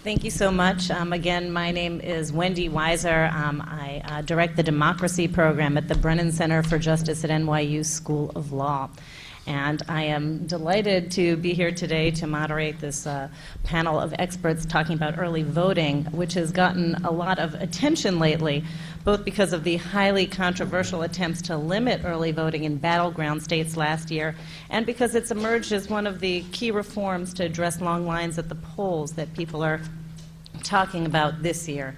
Thank you so much. Again, my name is Wendy Wise. I direct the Democracy Program at the Brennan Center for Justice at NYU School of Law. And I am delighted to be here today to moderate this panel of experts talking about early voting, which has gotten a lot of attention lately, both because of the highly controversial attempts to limit early voting in battleground states last year, and because it's emerged as one of the key reforms to address long lines at the polls that people are talking about this year.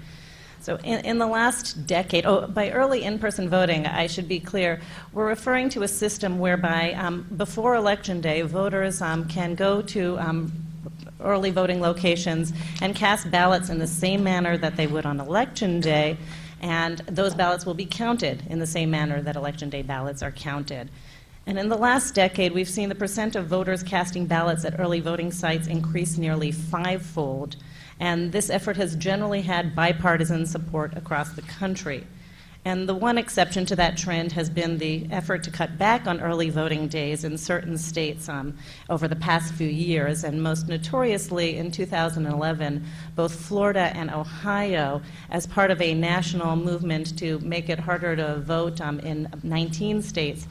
So in the last decade, by early in-person voting, I should be clear, we're referring to a system whereby before Election Day, voters can go to early voting locations and cast ballots in the same manner that they would on Election Day, and those ballots will be counted in the same manner that Election Day ballots are counted. And in the last decade, we've seen the percent of voters casting ballots at early voting sites increase nearly fivefold. And this effort has generally had bipartisan support across the country. And the one exception to that trend has been the effort to cut back on early voting days in certain states over the past few years. And most notoriously, in 2011, both Florida and Ohio, as part of a national movement to make it harder to vote in 19 states,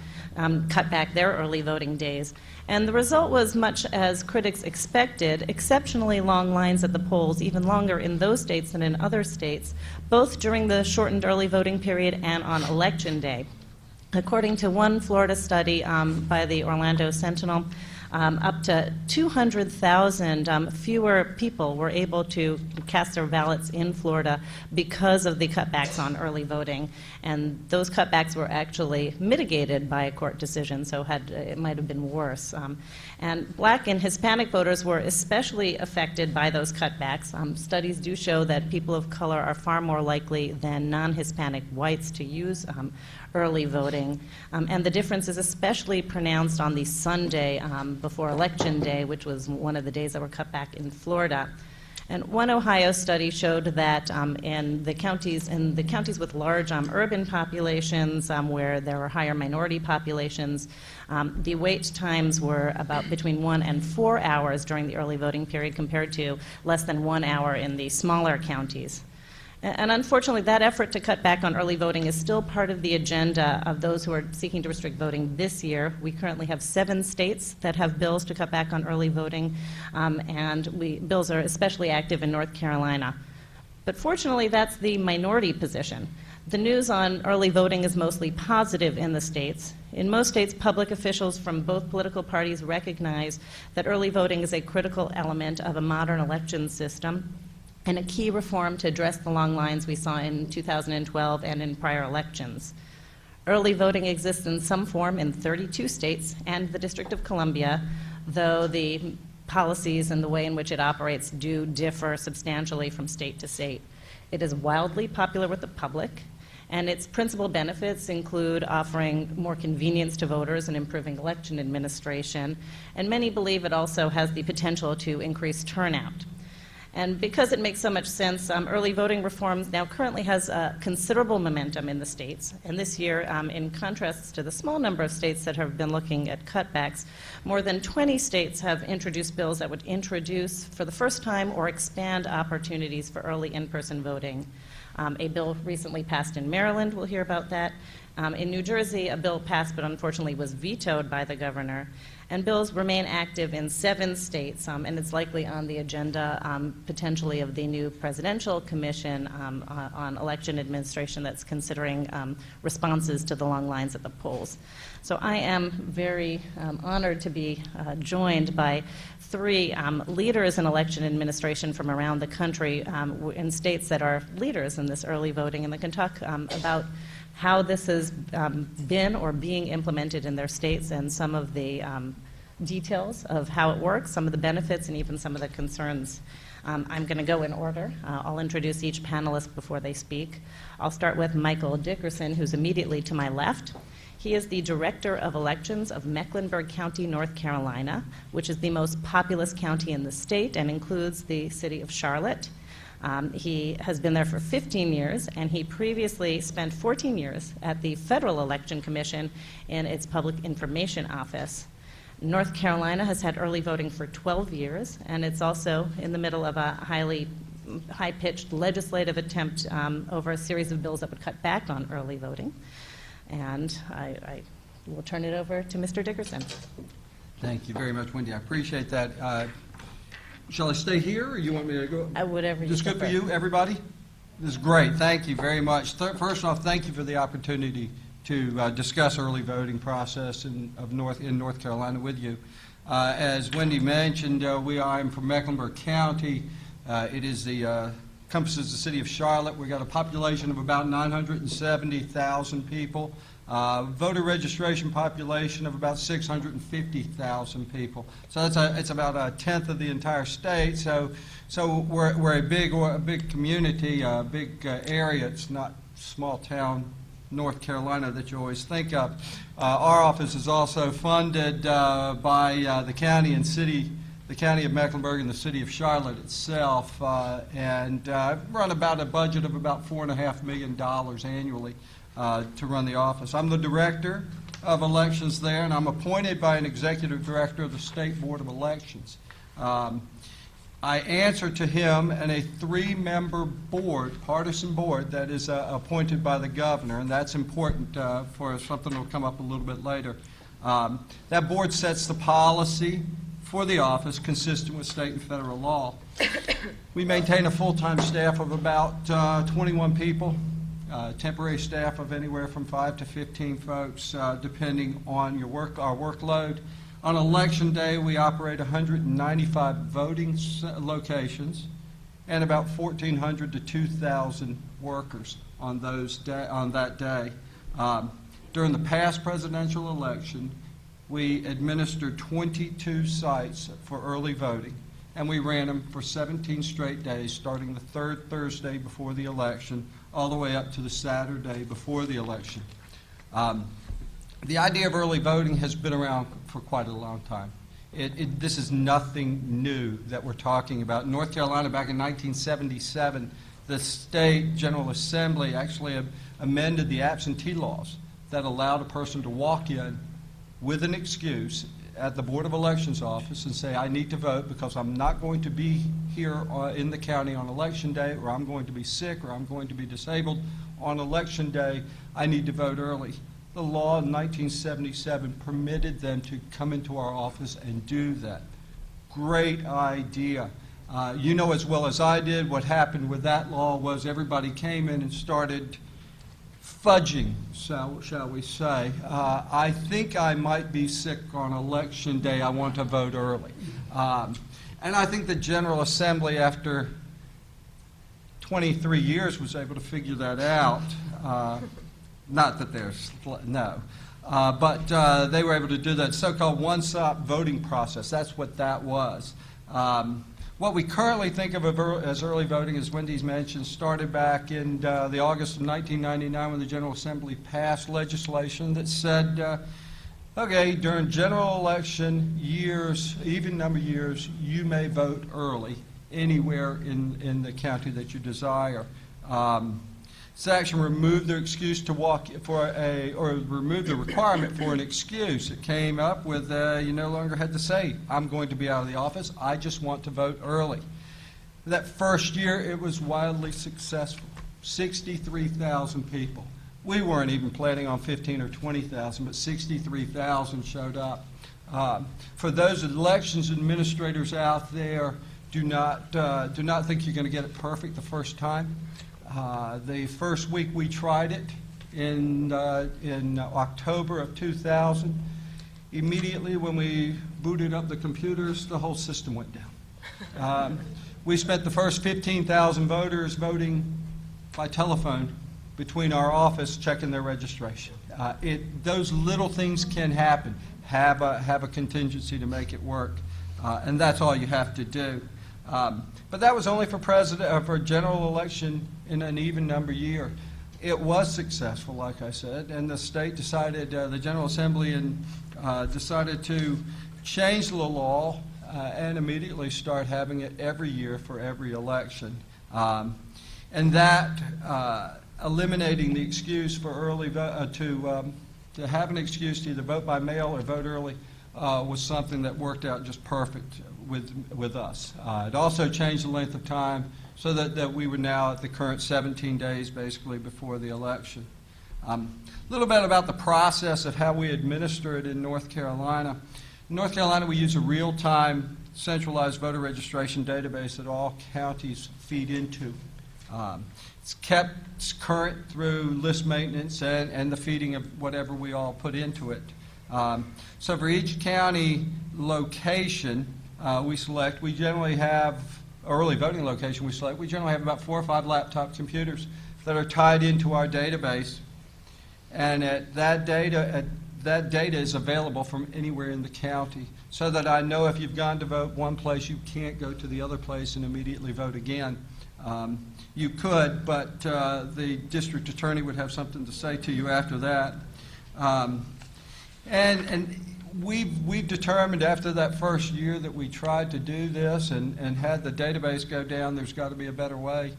cut back their early voting days. And the result was much as critics expected, exceptionally long lines at the polls, even longer in those states than in other states, both during the shortened early voting period and on Election Day. According to one Florida study by the Orlando Sentinel, up to 200,000 fewer people were able to cast their ballots in Florida because of the cutbacks on early voting. And those cutbacks were actually mitigated by a court decision, so it might have been worse. And Black and Hispanic voters were especially affected by those cutbacks. Studies do show that people of color are far more likely than non-Hispanic whites to use early voting. And the difference is especially pronounced on the Sunday before Election Day, which was one of the days that were cut back in Florida. And one Ohio study showed that in the counties with large urban populations where there were higher minority populations, the wait times were about between 1 and 4 hours during the early voting period compared to less than 1 hour in the smaller counties. And unfortunately, that effort to cut back on early voting is still part of the agenda of those who are seeking to restrict voting this year. We currently have 7 states that have bills to cut back on early voting, and bills are especially active in North Carolina. But fortunately, that's the minority position. The news on early voting is mostly positive in the states. In most states, public officials from both political parties recognize that early voting is a critical element of a modern election system and a key reform to address the long lines we saw in 2012 and in prior elections. Early voting exists in some form in 32 states and the District of Columbia, though the policies and the way in which it operates do differ substantially from state to state. It is wildly popular with the public, and its principal benefits include offering more convenience to voters and improving election administration, and many believe it also has the potential to increase turnout. And because it makes so much sense, early voting reforms now currently has considerable momentum in the states. And this year, in contrast to the small number of states that have been looking at cutbacks, more than 20 states have introduced bills that would introduce, for the first time, or expand opportunities for early in-person voting. A bill recently passed in Maryland, we'll hear about that. In New Jersey, a bill passed but unfortunately was vetoed by the governor. And bills remain active in 7 states, and it's likely on the agenda potentially of the new presidential commission on election administration that's considering responses to the long lines at the polls. So I am very honored to be joined by 3 leaders in election administration from around the country in states that are leaders in this early voting, and they can talk about how this has been or being implemented in their states and some of the details of how it works, some of the benefits, and even some of the concerns. I'm going to go in order. I'll introduce each panelist before they speak. I'll start with Michael Dickerson, who's immediately to my left. He is the Director of Elections of Mecklenburg County, North Carolina, which is the most populous county in the state and includes the city of Charlotte. He has been there for 15 years, and he previously spent 14 years at the Federal Election Commission in its Public Information Office. North Carolina has had early voting for 12 years, and it's also in the middle of a high-pitched legislative attempt over a series of bills that would cut back on early voting. And I will turn it over to Mr. Dickerson. Thank you very much, Wendy. I appreciate that. Shall I stay here, or you want me to go? Whatever you This good for prefer. you, everybody? This is great. Thank you very much. First off, thank you for the opportunity to discuss early voting process in North Carolina with you. As Wendy mentioned, I'm from Mecklenburg County. It is encompasses the city of Charlotte. We've got a population of about 970,000 people. Voter registration population of about 650,000 people. So it's about a tenth of the entire state. So we're a big community, a big area. It's not small town North Carolina that you always think of. Our office is also funded by the county and city. The County of Mecklenburg and the City of Charlotte itself, and run about a budget of about $4.5 million annually to run the office. I'm the director of elections there, and I'm appointed by an executive director of the State Board of Elections. I answer to him and a 3-member board, partisan board, that is appointed by the governor, and that's important for something that will come up a little bit later. That board sets the policy for the office consistent with state and federal law. We maintain a full-time staff of about 21 people, temporary staff of anywhere from 5 to 15 folks, depending on our workload. On election day, we operate 195 voting locations and about 1,400 to 2,000 workers on that day. During the past presidential election, we administered 22 sites for early voting, and we ran them for 17 straight days, starting the third Thursday before the election, all the way up to the Saturday before the election. The idea of early voting has been around for quite a long time. This is nothing new that we're talking about. In North Carolina, back in 1977, the State General Assembly actually amended the absentee laws that allowed a person to walk in with an excuse at the Board of Elections office and say, I need to vote because I'm not going to be here in the county on election day, or I'm going to be sick, or I'm going to be disabled on election day. I need to vote early. The law in 1977 permitted them to come into our office and do that. Great idea. You know as well as I did what happened with that law was everybody came in and started fudging, shall we say. I think I might be sick on election day. I want to vote early. And I think the General Assembly, after 23 years, was able to figure that out. Not that there's, no. But they were able to do that so-called one-stop voting process. That's what that was. What we currently think of as early voting, as Wendy's mentioned, started back in the August of 1999 when the General Assembly passed legislation that said, okay, during general election years, even number years, you may vote early anywhere in the county that you desire. This action removed the excuse to walk or removed the requirement for an excuse. It came up with you no longer had to say, I'm going to be out of the office, I just want to vote early. That first year, it was wildly successful. 63,000 people. We weren't even planning on 15 or 20,000, but 63,000 showed up. For those elections administrators out there, do not think you're going to get it perfect the first time. The first week we tried it in October of 2000, immediately when we booted up the computers, the whole system went down. We spent the first 15,000 voters voting by telephone between our office checking their registration. Those little things can happen. Have a contingency to make it work, and that's all you have to do. But that was only for general election in an even number year. It was successful, like I said, and the state decided, the General Assembly decided to change the law and immediately start having it every year for every election. And that eliminating the excuse for early to have an excuse to either vote by mail or vote early was something that worked out just perfect with us. It also changed the length of time so that we were now at the current 17 days basically before the election. A little bit about the process of how we administer it in North Carolina. In North Carolina, we use a real-time centralized voter registration database that all counties feed into. It's kept current through list maintenance and the feeding of whatever we all put into it. So for each county location we generally have, early voting location we generally have about 4 or 5 laptop computers that are tied into our database. And that data is available from anywhere in the county, so that I know if you've gone to vote one place, you can't go to the other place and immediately vote again. You could, but the district attorney would have something to say to you after that. And we've determined after that first year that we tried to do this and had the database go down, there's got to be a better way.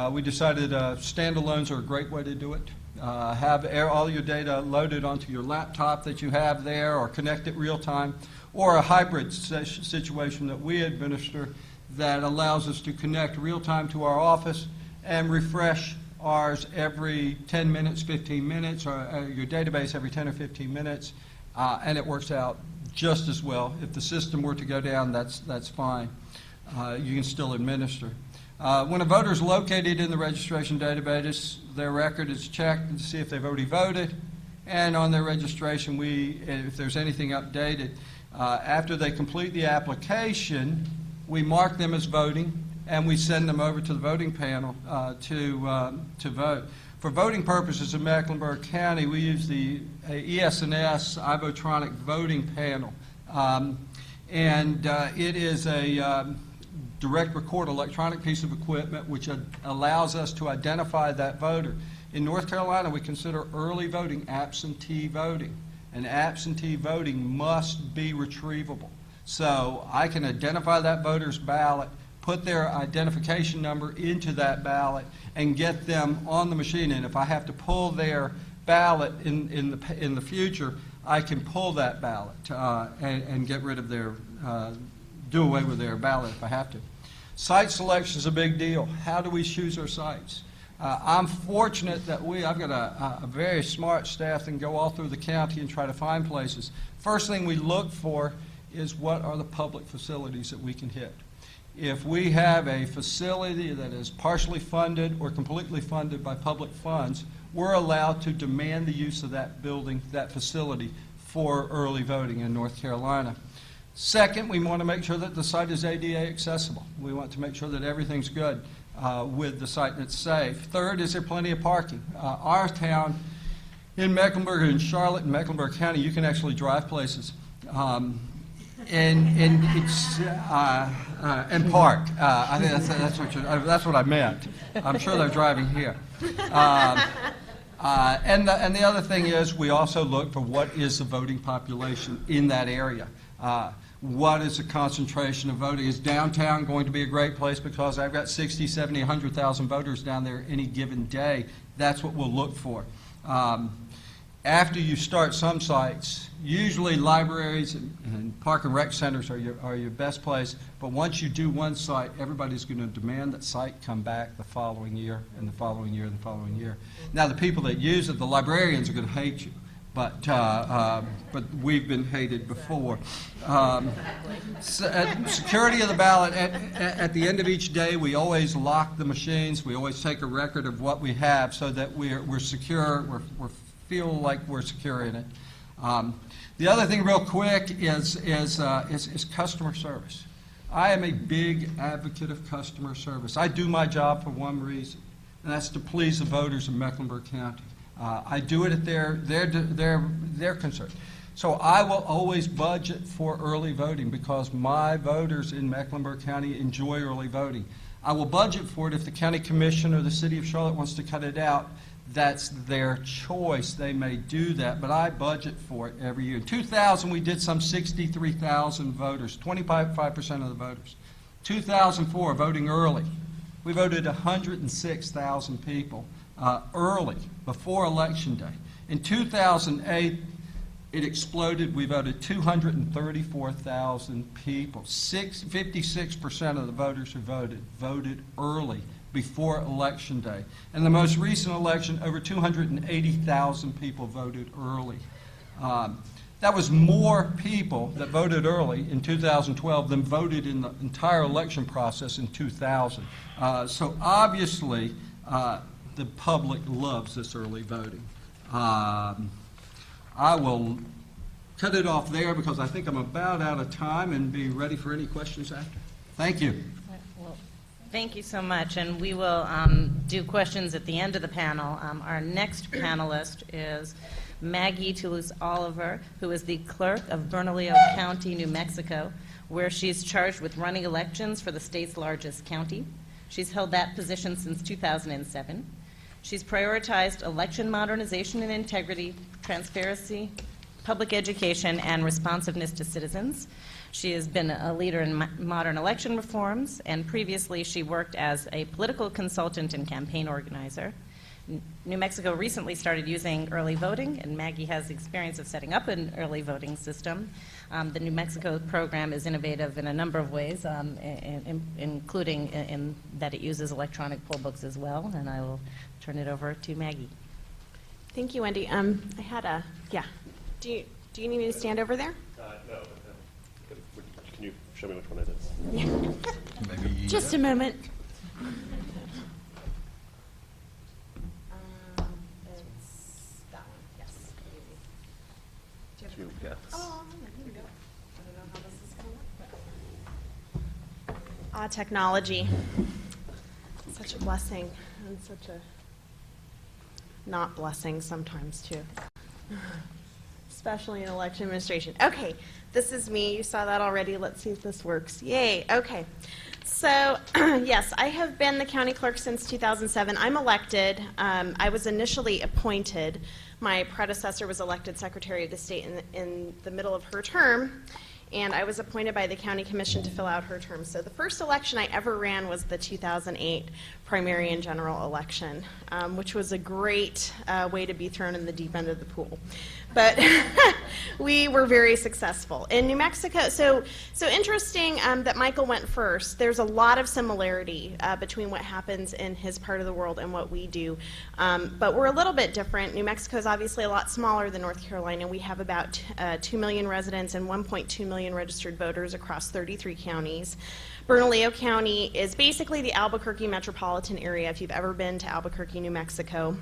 We decided standalones are a great way to do it. Have all your data loaded onto your laptop that you have there, or connect it real time, or a hybrid situation that we administer that allows us to connect real time to our office and refresh ours every 10 minutes, 15 minutes, or your database every 10 or 15 minutes, and it works out just as well. If the system were to go down, that's fine. You can still administer. When a voter is located in the registration database, their record is checked to see if they've already voted, and on their registration, if there's anything updated, after they complete the application, we mark them as voting, and we send them over to the voting panel to vote. For voting purposes in Mecklenburg County, we use the ES&S iVotronic voting panel, and it is a direct record electronic piece of equipment which allows us to identify that voter. In North Carolina, we consider early voting absentee voting, and absentee voting must be retrievable. So I can identify that voter's ballot, put their identification number into that ballot, and get them on the machine. And if I have to pull their ballot in the future, I can pull that ballot and get rid of their do away with their ballot if I have to. Site selection is a big deal. How do we choose our sites? I'm fortunate that I've got a very smart staff that can go all through the county and try to find places. First thing we look for is what are the public facilities that we can hit. If we have a facility that is partially funded or completely funded by public funds, we're allowed to demand the use of that building, that facility, for early voting in North Carolina. Second, we want to make sure that the site is ADA accessible. We want to make sure that everything's good with the site and it's safe. Third, is there plenty of parking? Our town in Mecklenburg and Charlotte and Mecklenburg County, you can actually drive places and park. I think that's what I meant. I'm sure they're driving here. And the other thing is, we also look for what is the voting population in that area. What is the concentration of voting? Is downtown going to be a great place because I've got 60, 70, 100,000 voters down there any given day? That's what we'll look for. After you start some sites, usually libraries and park and rec centers are your best place, but once you do one site, everybody's going to demand that site come back the following year and the following year and the following year. Now, the people that use it, the librarians, are going to hate you. But we've been hated before. Security of the ballot, at the end of each day, we always lock the machines. We always take a record of what we have so that we're secure, we feel like we're secure in it. The other thing real quick is customer service. I am a big advocate of customer service. I do my job for one reason, and that's to please the voters of Mecklenburg County. I do it at their concern. So I will always budget for early voting because my voters in Mecklenburg County enjoy early voting. I will budget for it if the county commission or the city of Charlotte wants to cut it out. That's their choice. They may do that, but I budget for it every year. In 2000, we did some 63,000 voters, 25% of the voters. 2004, voting early. We voted 106,000 people early, before Election Day. In 2008, it exploded. We voted 234,000 people. 56% of the voters who voted early, before Election Day. In the most recent election, over 280,000 people voted early. That was more people that voted early in 2012 than voted in the entire election process in 2000. So obviously, the public loves this early voting. I will cut it off there because I think I'm about out of time and be ready for any questions after. Thank you. Well, thank you so much, and we will do questions at the end of the panel. Our next panelist is Maggie Toulouse Oliver, who is the clerk of Bernalillo County, New Mexico, where she's charged with running elections for the state's largest county. She's held that position since 2007. She's prioritized election modernization and integrity, transparency, public education, and responsiveness to citizens. She has been a leader in modern election reforms, and previously she worked as a political consultant and campaign organizer. New Mexico recently started using early voting, and Maggie has experience of setting up an early voting system. The New Mexico program is innovative in a number of ways, including in that it uses electronic poll books as well, and I will turn it over to Maggie. Thank you, Wendy. I had a, yeah. Do you need me to stand over there? No. Can you show me which one it is? Yeah. Maybe Just a moment. It's that one, yes. Do you have a Yes. Oh, here we go. I don't know how this is going to work. Technology. Such a blessing and such a not blessing sometimes, too. Especially in election administration. Okay, this is me. You saw that already. Let's see if this works. Yay. Okay. So, yes, I have been the county clerk since 2007. I'm elected. I was initially appointed. My predecessor was elected Secretary of the State in the middle of her term, and I was appointed by the county commission to fill out her term. So the first election I ever ran was the 2008 primary and general election, which was a great way to be thrown in the deep end of the pool. But we were very successful. In New Mexico, so interesting that Michael went first. There's a lot of similarity between what happens in his part of the world and what we do. But we're a little bit different. New Mexico is obviously a lot smaller than North Carolina. We have about 2 million residents and 1.2 million registered voters across 33 counties. Bernalillo County is basically the Albuquerque metropolitan area, if you've ever been to Albuquerque, New Mexico.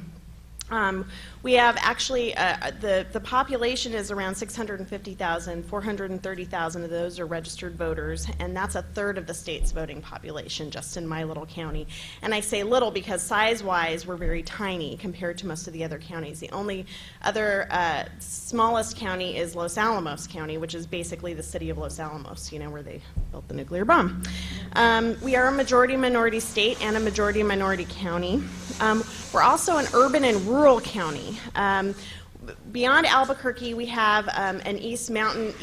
We have actually, the population is around 650,000, 430,000 of those are registered voters, and that's a third of the state's voting population just in my little county. And I say little because size-wise we're very tiny compared to most of the other counties. The only other smallest county is Los Alamos County, which is basically the city of Los Alamos, you know, where they built the nuclear bomb. We are a majority-minority state and a majority-minority county. We're also an urban and rural county. Beyond Albuquerque, we have an east mountain.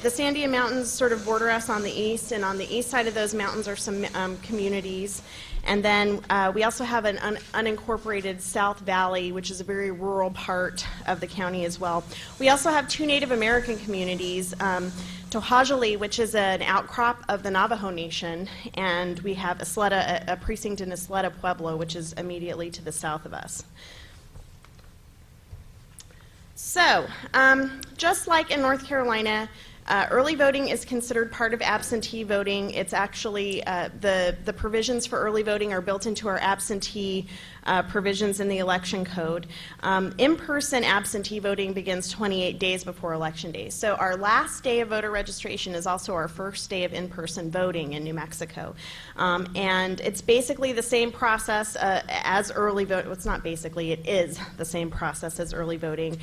The Sandia Mountains sort of border us on the east, and on the east side of those mountains are some communities. And then we also have an unincorporated South Valley, which is a very rural part of the county as well. We also have 2 Native American communities, Tohajali, which is an outcrop of the Navajo Nation, and we have Isleta, a precinct in Isleta Pueblo, which is immediately to the south of us. So, just like in North Carolina, early voting is considered part of absentee voting. It's actually, the provisions for early voting are built into our absentee provisions in the election code. In-person absentee voting begins 28 days before election day. So our last day of voter registration is also our first day of in-person voting in New Mexico. And it's basically the same process as early vote. Well, it's not basically, it is the same process as early voting.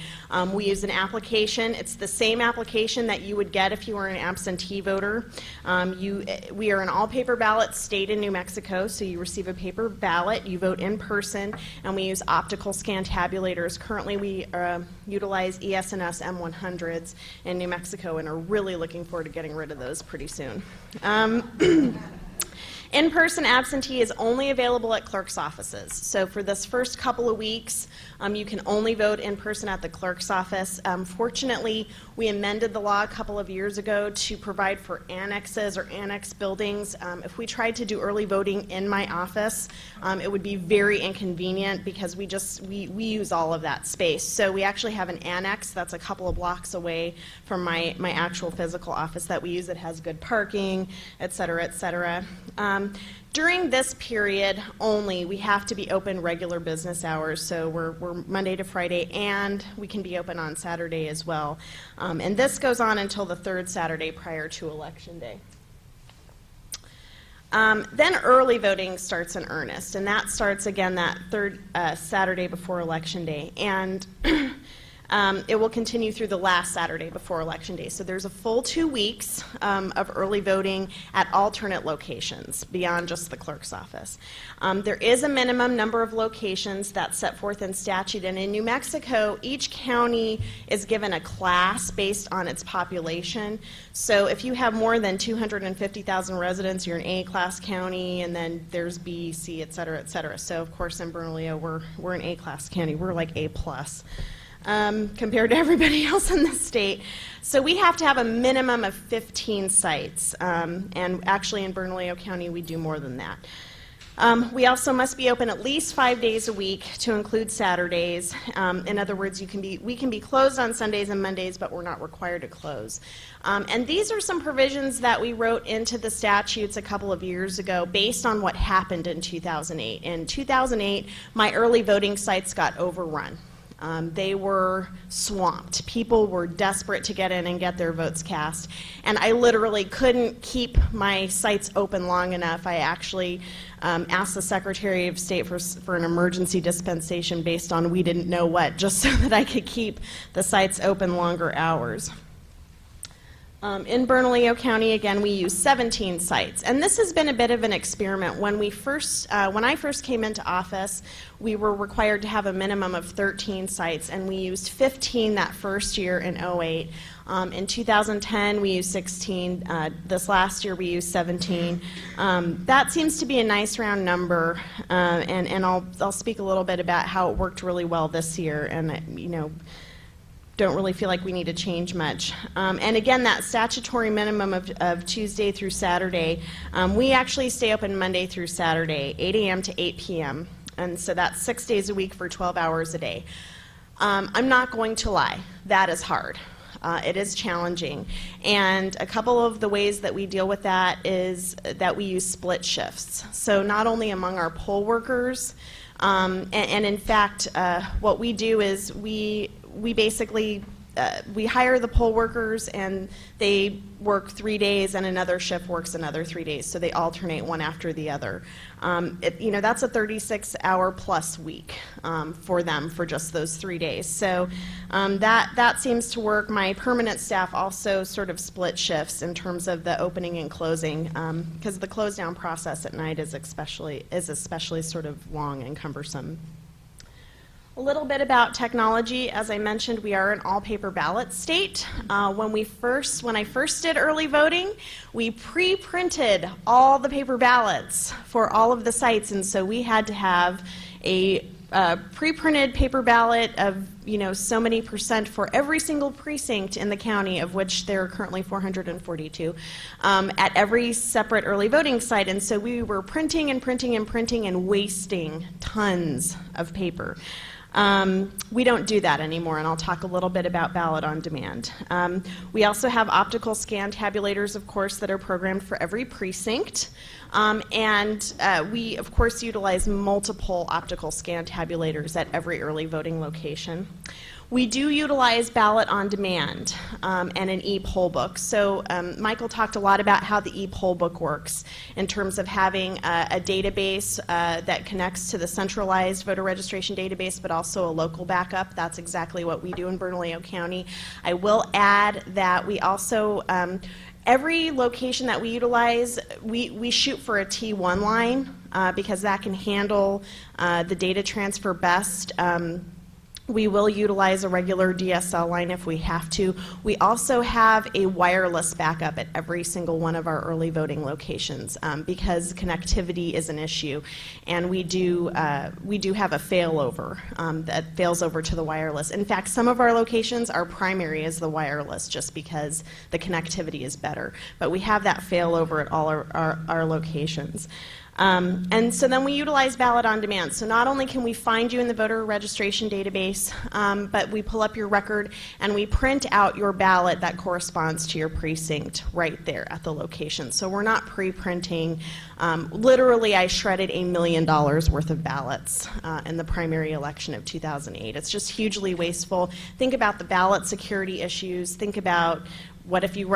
We use an application. It's the same application that you would get if you were an absentee voter. We are an all-paper ballot state in New Mexico, so you receive a paper ballot, you vote in person, and we use optical scan tabulators. Currently, we utilize ES&S M100s in New Mexico and are really looking forward to getting rid of those pretty soon. In-person absentee is only available at clerk's offices. So for this first couple of weeks, you can only vote in person at the clerk's office. Fortunately, we amended the law a couple of years ago to provide for annexes or annex buildings. If we tried to do early voting in my office, it would be very inconvenient because we use all of that space. So we actually have an annex that's a couple of blocks away from my actual physical office that we use. It has good parking, et cetera, et cetera. During this period only, we have to be open regular business hours, so we're Monday to Friday, and we can be open on Saturday as well. And this goes on until the third Saturday prior to Election Day. Then early voting starts in earnest, and that starts again that third Saturday before Election Day. And it will continue through the last Saturday before Election Day. So there's a full 2 weeks of early voting at alternate locations beyond just the clerk's office. There is a minimum number of locations that's set forth in statute, and in New Mexico, each county is given a class based on its population. So if you have more than 250,000 residents, you're an A-class county, and then there's B, C, et cetera, et cetera. So of course in Bernalillo, we're an A-class county. We're like A+. Compared to everybody else in the state. So we have to have a minimum of 15 sites, and actually in Bernalillo County we do more than that. We also must be open at least 5 days a week to include Saturdays. In other words, we can be closed on Sundays and Mondays, but we're not required to close. And these are some provisions that we wrote into the statutes a couple of years ago based on what happened in 2008. In 2008, my early voting sites got overrun. They were swamped. People were desperate to get in and get their votes cast. And I literally couldn't keep my sites open long enough. I actually asked the Secretary of State for an emergency dispensation based on we didn't know what, just so that I could keep the sites open longer hours. In Bernalillo County, again, we use 17 sites, and this has been a bit of an experiment. When I first came into office, we were required to have a minimum of 13 sites, and we used 15 that first year in 2008. In 2010, we used 16. This last year, we used 17. That seems to be a nice round number, and I'll speak a little bit about how it worked really well this year, and don't really feel like we need to change much. And again, that statutory minimum of Tuesday through Saturday, we actually stay open Monday through Saturday, 8 a.m. to 8 p.m. And so that's 6 days a week for 12 hours a day. I'm not going to lie, that is hard. It is challenging. And a couple of the ways that we deal with that is that we use split shifts. So not only among our poll workers, and in fact, what we do is we basically we hire the poll workers and they work 3 days and another shift works another 3 days, so they alternate one after the other. That's a 36-hour plus week for them for just those 3 days. So that seems to work. My permanent staff also sort of split shifts in terms of the opening and closing, because the close down process at night is especially sort of long and cumbersome. A little bit about technology. As I mentioned, we are an all-paper ballot state. When I first did early voting, we pre-printed all the paper ballots for all of the sites, and so we had to have a pre-printed paper ballot of so many % for every single precinct in the county, of which there are currently 442, at every separate early voting site. And so we were printing and printing and printing and wasting tons of paper. We don't do that anymore, and I'll talk a little bit about ballot on demand. We also have optical scan tabulators, of course, that are programmed for every precinct. And we, of course, utilize multiple optical scan tabulators at every early voting location. We do utilize ballot on demand and an e-poll book. So Michael talked a lot about how the e-poll book works in terms of having a database that connects to the centralized voter registration database, but also a local backup. That's exactly what we do in Bernalillo County. I will add that we also every location that we utilize, we shoot for a T1 line because that can handle the data transfer best. We will utilize a regular DSL line if we have to. We also have a wireless backup at every single one of our early voting locations because connectivity is an issue, and we do have a failover that fails over to the wireless. In fact, some of our locations, our primary is the wireless just because the connectivity is better, but we have that failover at all our locations. And so then we utilize ballot on demand. So not only can we find you in the voter registration database, but we pull up your record and we print out your ballot that corresponds to your precinct right there at the location. So we're not pre-printing. Literally, I shredded $1 million worth of ballots in the primary election of 2008. It's just hugely wasteful. Think about the ballot security issues. Think about what if you,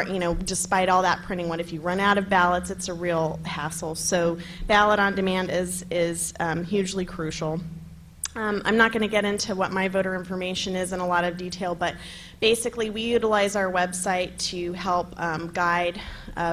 despite all that printing, what if you run out of ballots? It's a real hassle. So ballot on demand is hugely crucial. I'm not going to get into what my voter information is in a lot of detail, but basically we utilize our website to help guide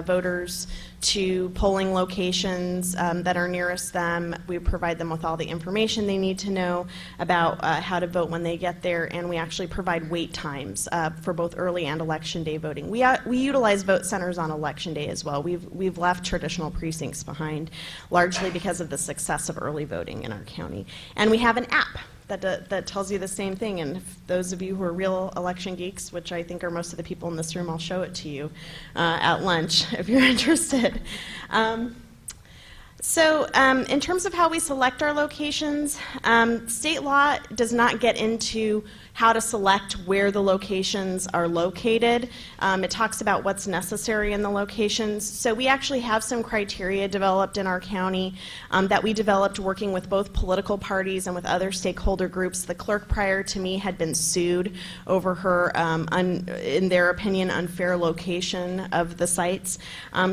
voters to polling locations that are nearest them. We provide them with all the information they need to know about how to vote when they get there, and we actually provide wait times for both early and election day voting. We utilize vote centers on election day as well. We've left traditional precincts behind, largely because of the success of early voting in our county. And we have an app that tells you the same thing, and if those of you who are real election geeks, which I think are most of the people in this room, I'll show it to you at lunch if you're interested. In terms of how we select our locations, state law does not get into how to select where the locations are located. It talks about what's necessary in the locations. So we actually have some criteria developed in our county that we developed working with both political parties and with other stakeholder groups. The clerk prior to me had been sued over her, in their opinion, unfair location of the sites.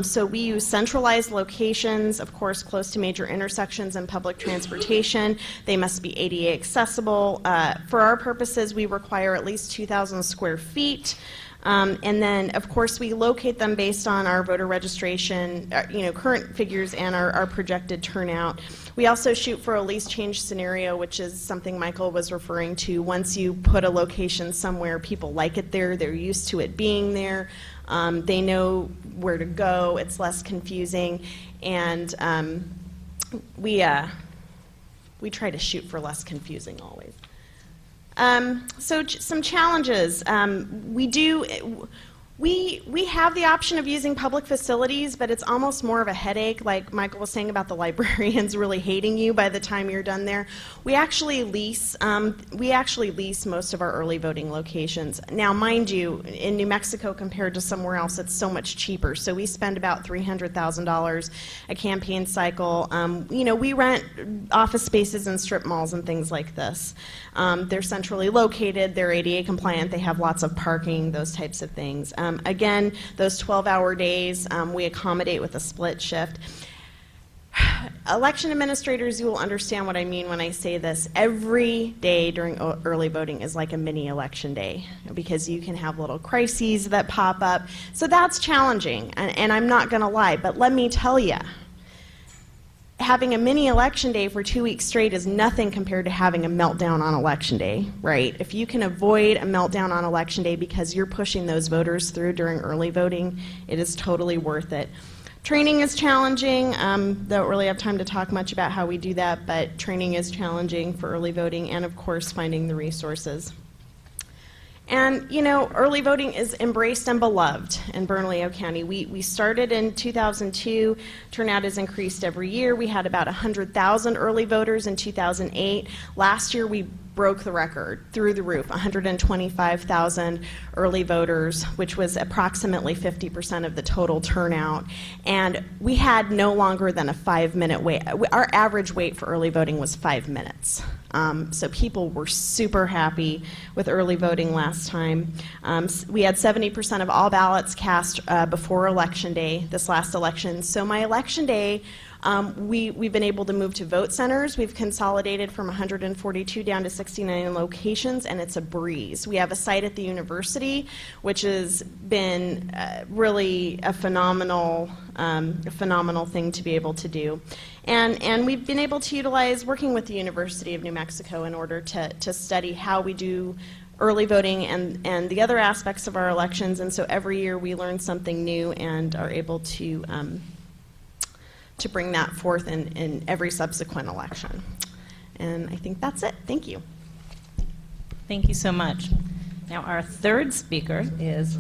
So we use centralized locations, of course, close to major intersections and public transportation. They must be ADA accessible. For our purposes, we require at least 2,000 square feet. And then, of course, we locate them based on our voter registration, current figures and our projected turnout. We also shoot for a least change scenario, which is something Michael was referring to. Once you put a location somewhere, people like it there, they're used to it being there, they know where to go, it's less confusing, and we try to shoot for less confusing always. So some challenges. We have the option of using public facilities, but it's almost more of a headache, like Michael was saying about the librarians really hating you by the time you're done there. We actually lease most of our early voting locations. Now, mind you, in New Mexico compared to somewhere else, it's so much cheaper. So we spend about $300,000 a campaign cycle. We rent office spaces in strip malls and things like this. They're centrally located, they're ADA compliant, they have lots of parking, those types of things. Again, those 12-hour days, we accommodate with a split shift. Election administrators, you will understand what I mean when I say this. Every day during early voting is like a mini election day because you can have little crises that pop up. So that's challenging, and I'm not going to lie, but let me tell you, having a mini election day for 2 weeks straight is nothing compared to having a meltdown on election day, right? If you can avoid a meltdown on election day because you're pushing those voters through during early voting, it is totally worth it. Training is challenging. Don't really have time to talk much about how we do that, but training is challenging for early voting, and of course finding the resources. And, early voting is embraced and beloved in Bernalillo County. We started in 2002. Turnout has increased every year. We had about 100,000 early voters in 2008. Last year, we broke the record through the roof, 125,000 early voters, which was approximately 50% of the total turnout. And we had no longer than a 5-minute wait. Our average wait for early voting was 5 minutes. So people were super happy with early voting last time. We had 70% of all ballots cast before Election Day, this last election. So my Election Day We've been able to move to vote centers. We've consolidated from 142 down to 69 locations, and it's a breeze. We have a site at the university, which has been really a phenomenal thing to be able to do. And we've been able to utilize working with the University of New Mexico in order to study how we do early voting and the other aspects of our elections. And so every year we learn something new and are able to bring that forth in every subsequent election. And I think that's it. Thank you. Thank you so much. Now, our third speaker is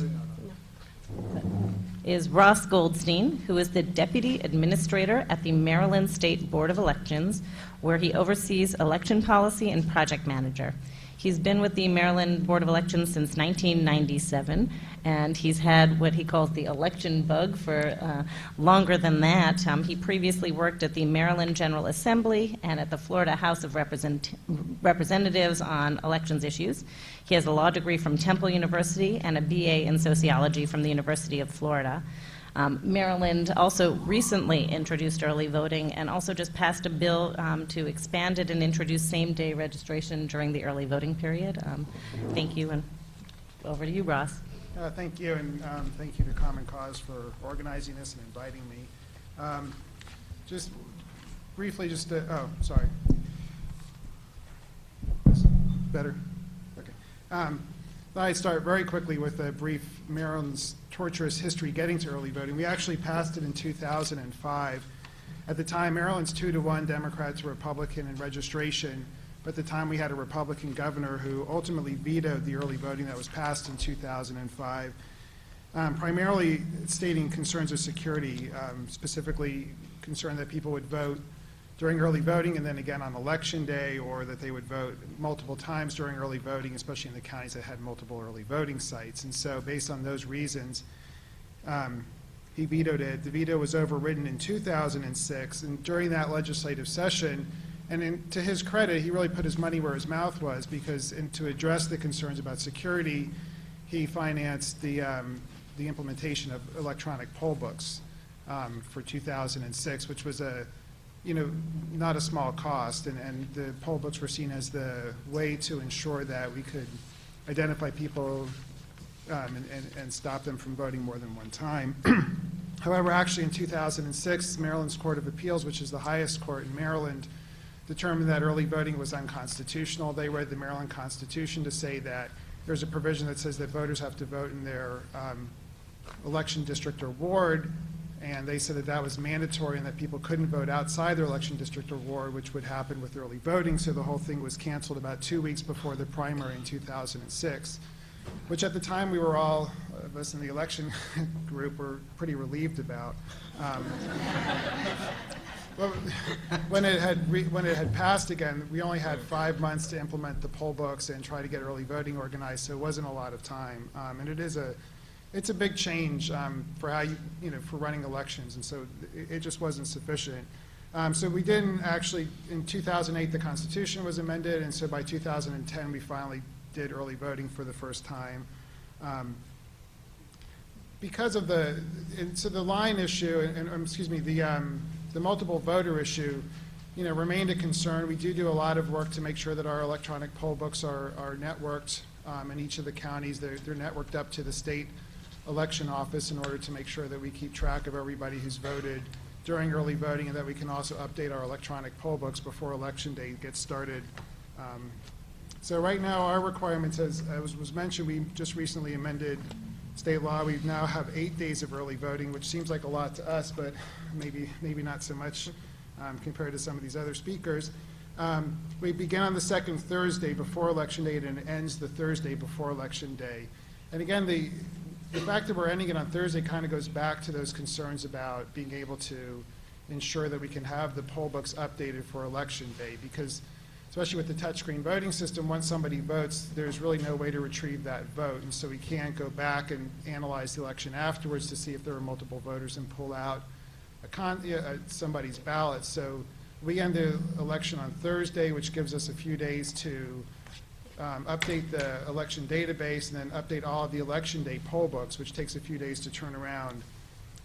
Ross Goldstein, who is the Deputy Administrator at the Maryland State Board of Elections, where he oversees election policy and project manager. He's been with the Maryland Board of Elections since 1997, and he's had what he calls the election bug for longer than that. He previously worked at the Maryland General Assembly and at the Florida House of Representatives on elections issues. He has a law degree from Temple University and a BA in sociology from the University of Florida. Maryland also recently introduced early voting and also just passed a bill to expand it and introduce same-day registration during the early voting period. Thank you, and over to you, Ross. Thank you, and thank you to Common Cause for organizing this and inviting me. Just briefly, oh, sorry. Better? Okay. I'd start very quickly with a brief Maryland's torturous history getting to early voting. We actually passed it in 2005. At the time, Maryland's 2-1 Democrat to Republican in registration, but at the time we had a Republican governor who ultimately vetoed the early voting that was passed in 2005, primarily stating concerns of security, specifically concern that people would vote during early voting and then again on election day, or that they would vote multiple times during early voting, especially in the counties that had multiple early voting sites. And so based on those reasons, he vetoed it. The veto was overridden in 2006, and during that legislative session, and to his credit, he really put his money where his mouth was, because to address the concerns about security, he financed the implementation of electronic poll books for 2006, which was not a small cost, and the poll books were seen as the way to ensure that we could identify people and stop them from voting more than one time. However, actually in 2006, Maryland's Court of Appeals, which is the highest court in Maryland, determined that early voting was unconstitutional. They read the Maryland Constitution to say that there's a provision that says that voters have to vote in their election district or ward, and they said that that was mandatory and that people couldn't vote outside their election district or ward, which would happen with early voting. So the whole thing was canceled about 2 weeks before the primary in 2006, which at the time we were all, of us in the election group, were pretty relieved about. When it had passed again, we only had 5 months to implement the poll books and try to get early voting organized, so it wasn't a lot of time. And it's a big change for how for running elections, and so it just wasn't sufficient. So we didn't actually, in 2008 the Constitution was amended, and so by 2010 we finally did early voting for the first time. Because of the line issue, the multiple voter issue, remained a concern. We do a lot of work to make sure that our electronic poll books are networked in each of the counties. They're networked up to the state election office in order to make sure that we keep track of everybody who's voted during early voting, and that we can also update our electronic poll books before election day gets started. So right now our requirements, as was mentioned, we just recently amended state law. We now have 8 days of early voting, which seems like a lot to us, but maybe not so much compared to some of these other speakers. We begin on the second Thursday before election day, and it ends the Thursday before election day. And again, the fact that we're ending it on Thursday kind of goes back to those concerns about being able to ensure that we can have the poll books updated for election day, because especially with the touchscreen voting system, once somebody votes, there's really no way to retrieve that vote, and so we can't go back and analyze the election afterwards to see if there were multiple voters and pull out somebody's ballot. So we end the election on Thursday, which gives us a few days to update the election database and then update all of the election day poll books, which takes a few days to turn around.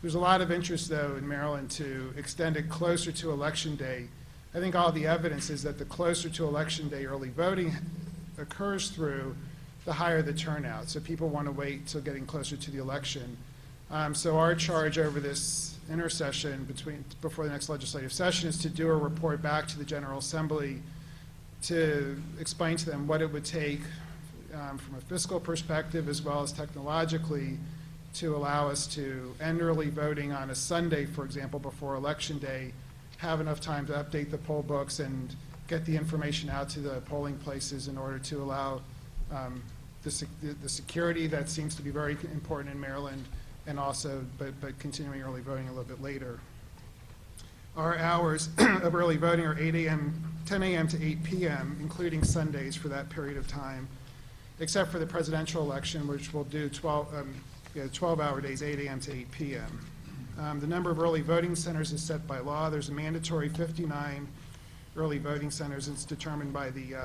There's a lot of interest, though, in Maryland to extend it closer to Election Day. I think all the evidence is that the closer to Election Day early voting occurs through, the higher the turnout. So people want to wait till getting closer to the election. So our charge over this intersession before the next legislative session is to do a report back to the General Assembly to explain to them what it would take from a fiscal perspective as well as technologically to allow us to end early voting on a Sunday, for example, before Election Day, have enough time to update the poll books and get the information out to the polling places in order to allow the security that seems to be very important in Maryland, and also, but continuing early voting a little bit later. Our hours of early voting are 10 a.m. to 8 p.m., including Sundays for that period of time, except for the presidential election, which will do 12-hour days, 8 a.m. to 8 p.m. The number of early voting centers is set by law. There's a mandatory 59 early voting centers. It's determined by the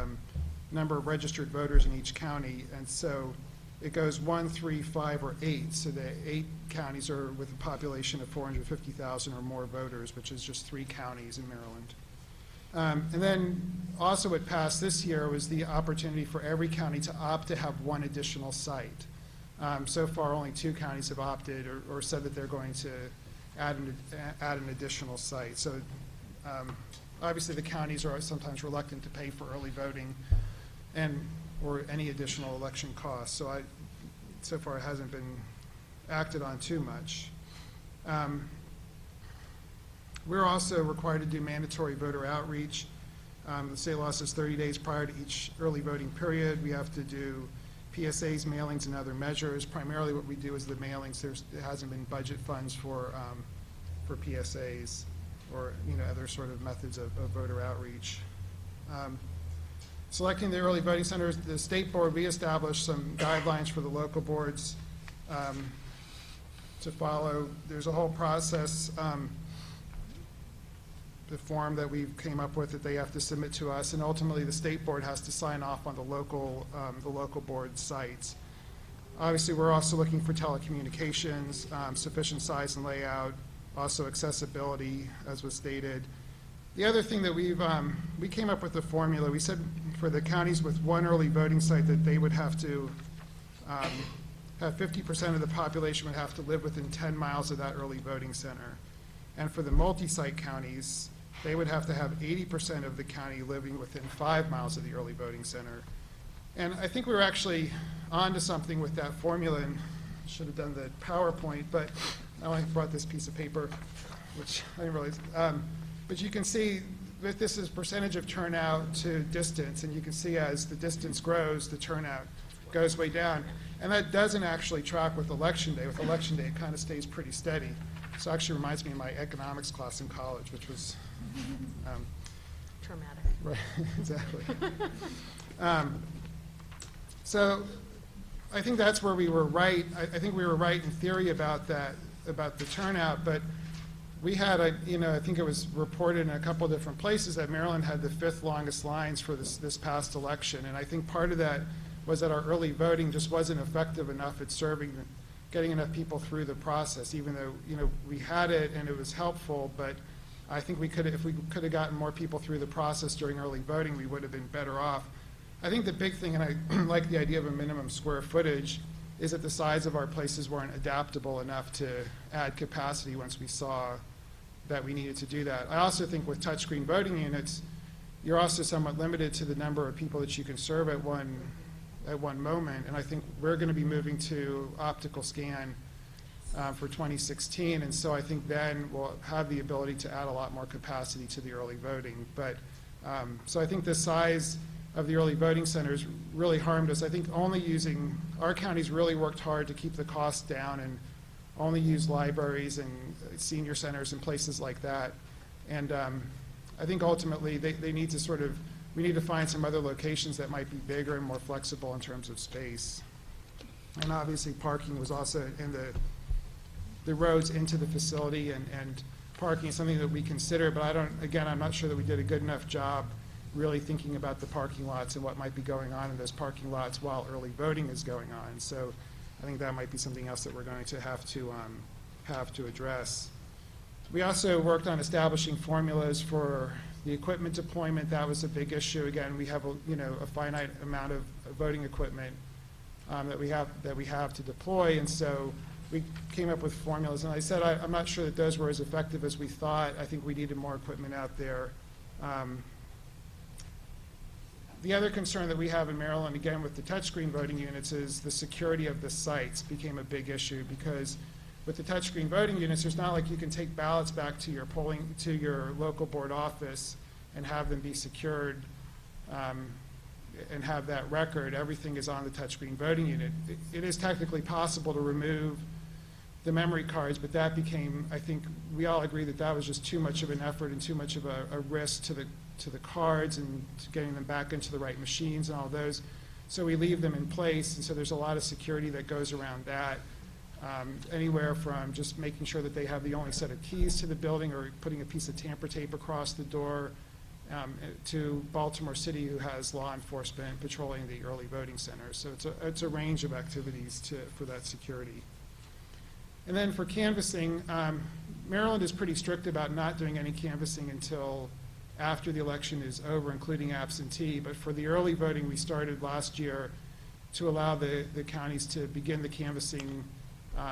number of registered voters in each county, and so it goes 1, 3, 5, or 8. So the 8 counties are with a population of 450,000 or more voters, which is just 3 counties in Maryland. And then also what passed this year was the opportunity for every county to opt to have 1 additional site. So far, only 2 counties have opted or said that they're going to add an additional site. So obviously the counties are sometimes reluctant to pay for early voting or any additional election costs. So far it hasn't been acted on too much. We're also required to do mandatory voter outreach. The state law says 30 days prior to each early voting period. We have to do PSAs, mailings, and other measures. Primarily what we do is the mailings. There hasn't been budget funds for PSAs or other sort of methods of voter outreach. Selecting the early voting centers, the state board, we established some guidelines for the local boards to follow. There's a whole process, the form that we came up with that they have to submit to us, and ultimately the state board has to sign off on the local board sites. Obviously, we're also looking for telecommunications, sufficient size and layout, also accessibility, as was stated. The other thing that we came up with a formula. We said for the counties with 1 early voting site that they would have to have 50% of the population would have to live within 10 miles of that early voting center. And for the multi-site counties, they would have to have 80% of the county living within 5 miles of the early voting center. And I think we were actually onto something with that formula, and should have done the PowerPoint, but I only brought this piece of paper, which I didn't realize. But you can see that this is percentage of turnout to distance, and you can see as the distance grows, the turnout goes way down. And that doesn't actually track with Election Day. With Election Day, it kind of stays pretty steady. So it actually reminds me of my economics class in college, which was Traumatic. right, exactly. So I think that's where we were right. I think we were right in theory about that, about the turnout, but we had I think it was reported in a couple of different places that Maryland had the 5th longest lines for this past election, and I think part of that was that our early voting just wasn't effective enough at getting enough people through the process, even though we had it and it was helpful, but I think if we could have gotten more people through the process during early voting, we would have been better off. I think the big thing, and I like the idea of a minimum square footage, is that the size of our places weren't adaptable enough to add capacity once we saw that we needed to do that. I also think with touchscreen voting units, you're also somewhat limited to the number of people that you can serve at one moment, and I think we're going to be moving to optical scan for 2016, and so I think then we'll have the ability to add a lot more capacity to the early voting. But so I think the size of the early voting centers really harmed us. I think our counties really worked hard to keep the costs down and only use libraries and senior centers and places like that. And I think ultimately they need to we need to find some other locations that might be bigger and more flexible in terms of space. And obviously parking was also in the roads into the facility, and parking is something that we consider, but I'm not sure that we did a good enough job really thinking about the parking lots and what might be going on in those parking lots while early voting is going on. So I think that might be something else that we're going to have to have to address. We also worked on establishing formulas for the equipment deployment. That was a big issue. Again, we have a finite amount of voting equipment that we have to deploy, and so we came up with formulas. And I said I'm not sure that those were as effective as we thought. I think we needed more equipment out there. The other concern that we have in Maryland, again with the touchscreen voting units, is the security of the sites became a big issue, because with the touchscreen voting units, there's not like you can take ballots back to your local board office and have them be secured and have that record. Everything is on the touchscreen voting unit. It is technically possible to remove the memory cards, but that became, I think we all agree that that was just too much of an effort and too much of a risk to the cards and to getting them back into the right machines and all those. So we leave them in place, and so there's a lot of security that goes around that. Anywhere from just making sure that they have the only set of keys to the building, or putting a piece of tamper tape across the door, to Baltimore City, who has law enforcement patrolling the early voting centers. So it's a range of activities for that security. And then for canvassing, Maryland is pretty strict about not doing any canvassing until after the election is over, including absentee. But for the early voting, we started last year to allow the counties to begin the canvassing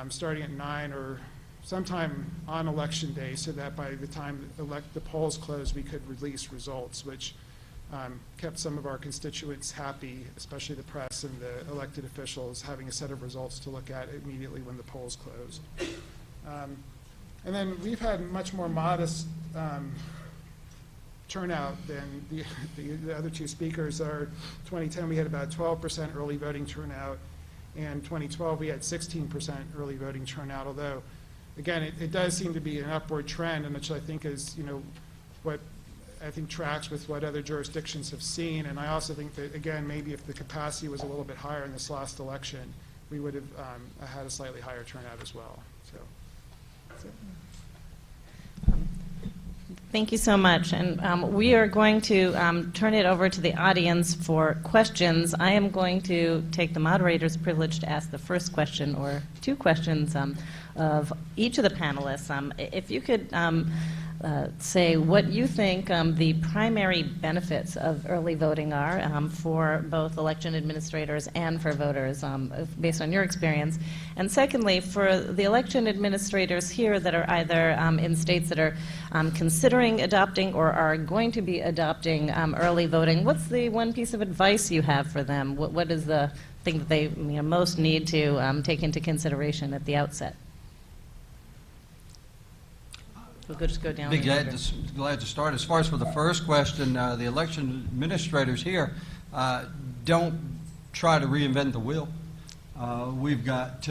starting at 9 or sometime on election day, so that by the time the polls closed, we could release results, which kept some of our constituents happy, especially the press and the elected officials, having a set of results to look at immediately when the polls closed. And then we've had much more modest turnout than the other two speakers. Our 2010, we had about 12% early voting turnout, and 2012 we had 16% early voting turnout, although again it does seem to be an upward trend, and which I think is what I think tracks with what other jurisdictions have seen. And I also think that, again, maybe if the capacity was a little bit higher in this last election, we would have had a slightly higher turnout as well. So that's it. Thank you so much. And we are going to turn it over to the audience for questions. I am going to take the moderator's privilege to ask the first question, or two questions, of each of the panelists. If you could say what you think the primary benefits of early voting are for both election administrators and for voters, based on your experience. And secondly, for the election administrators here that are either in states that are considering adopting or are going to be adopting early voting, what's the one piece of advice you have for them? What is the thing that they most need to take into consideration at the outset? We'll just go down. Be glad to start. As far as for the first question, the election administrators here don't try to reinvent the wheel. We've got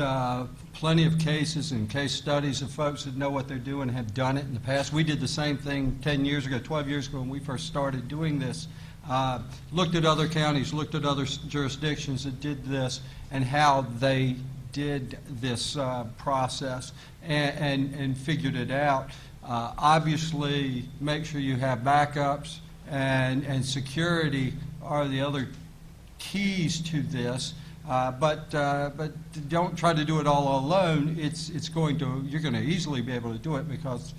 plenty of cases and case studies of folks that know what they're doing and have done it in the past. We did the same thing 10 years ago, 12 years ago when we first started doing this. Looked at other counties, looked at other jurisdictions that did this and how they did this process and figured it out. Obviously, make sure you have backups, and security are the other keys to this. But don't try to do it all alone. You're going to easily be able to do it, because,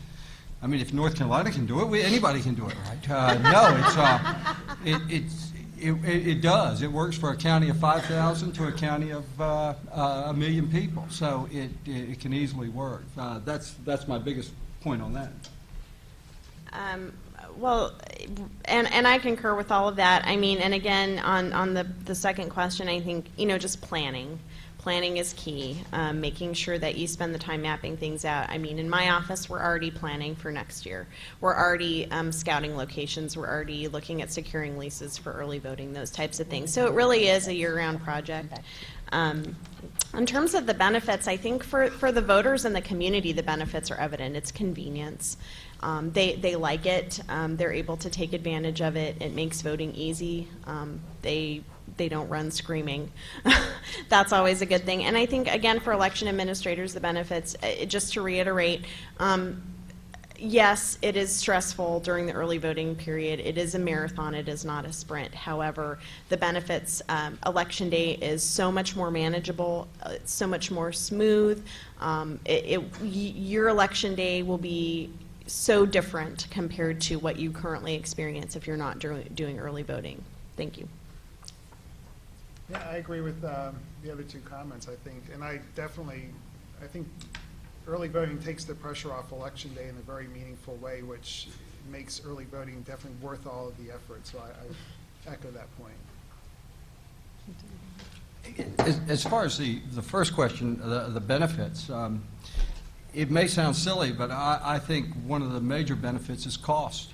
I mean, if North Carolina can do it, anybody can do it, right? It does. It works for a county of 5,000 to a county of 1 million people. So it can easily work. That's my biggest point on that. Well, and I concur with all of that. I mean, and again, on the second question, I think, just planning. Planning is key, making sure that you spend the time mapping things out. I mean, in my office, we're already planning for next year. We're already scouting locations. We're already looking at securing leases for early voting, those types of things. So it really is a year-round project. In terms of the benefits, I think for the voters and the community, the benefits are evident. It's convenience. They like it. They're able to take advantage of it. It makes voting easy. They don't run screaming. That's always a good thing. And I think, again, for election administrators, the benefits, just to reiterate, yes, it is stressful during the early voting period. It is a marathon. It is not a sprint. However, the benefits, Election Day is so much more manageable. It's so much more smooth. Your Election Day will be so different compared to what you currently experience if you're not doing early voting. Thank you. Yeah, I agree with the other two comments, I think. And I think early voting takes the pressure off Election Day in a very meaningful way, which makes early voting definitely worth all of the effort. So I echo that point. As far as the first question, the benefits, it may sound silly, but I think one of the major benefits is cost.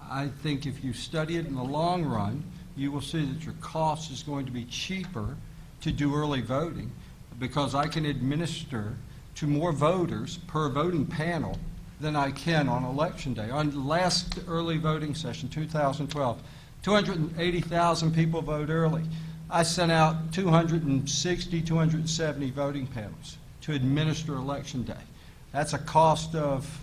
I think if you study it in the long run, you will see that your cost is going to be cheaper to do early voting because I can administer to more voters per voting panel than I can on Election Day. On the last early voting session, 2012, 280,000 people vote early. I sent out 260, 270 voting panels to administer Election Day. That's a cost of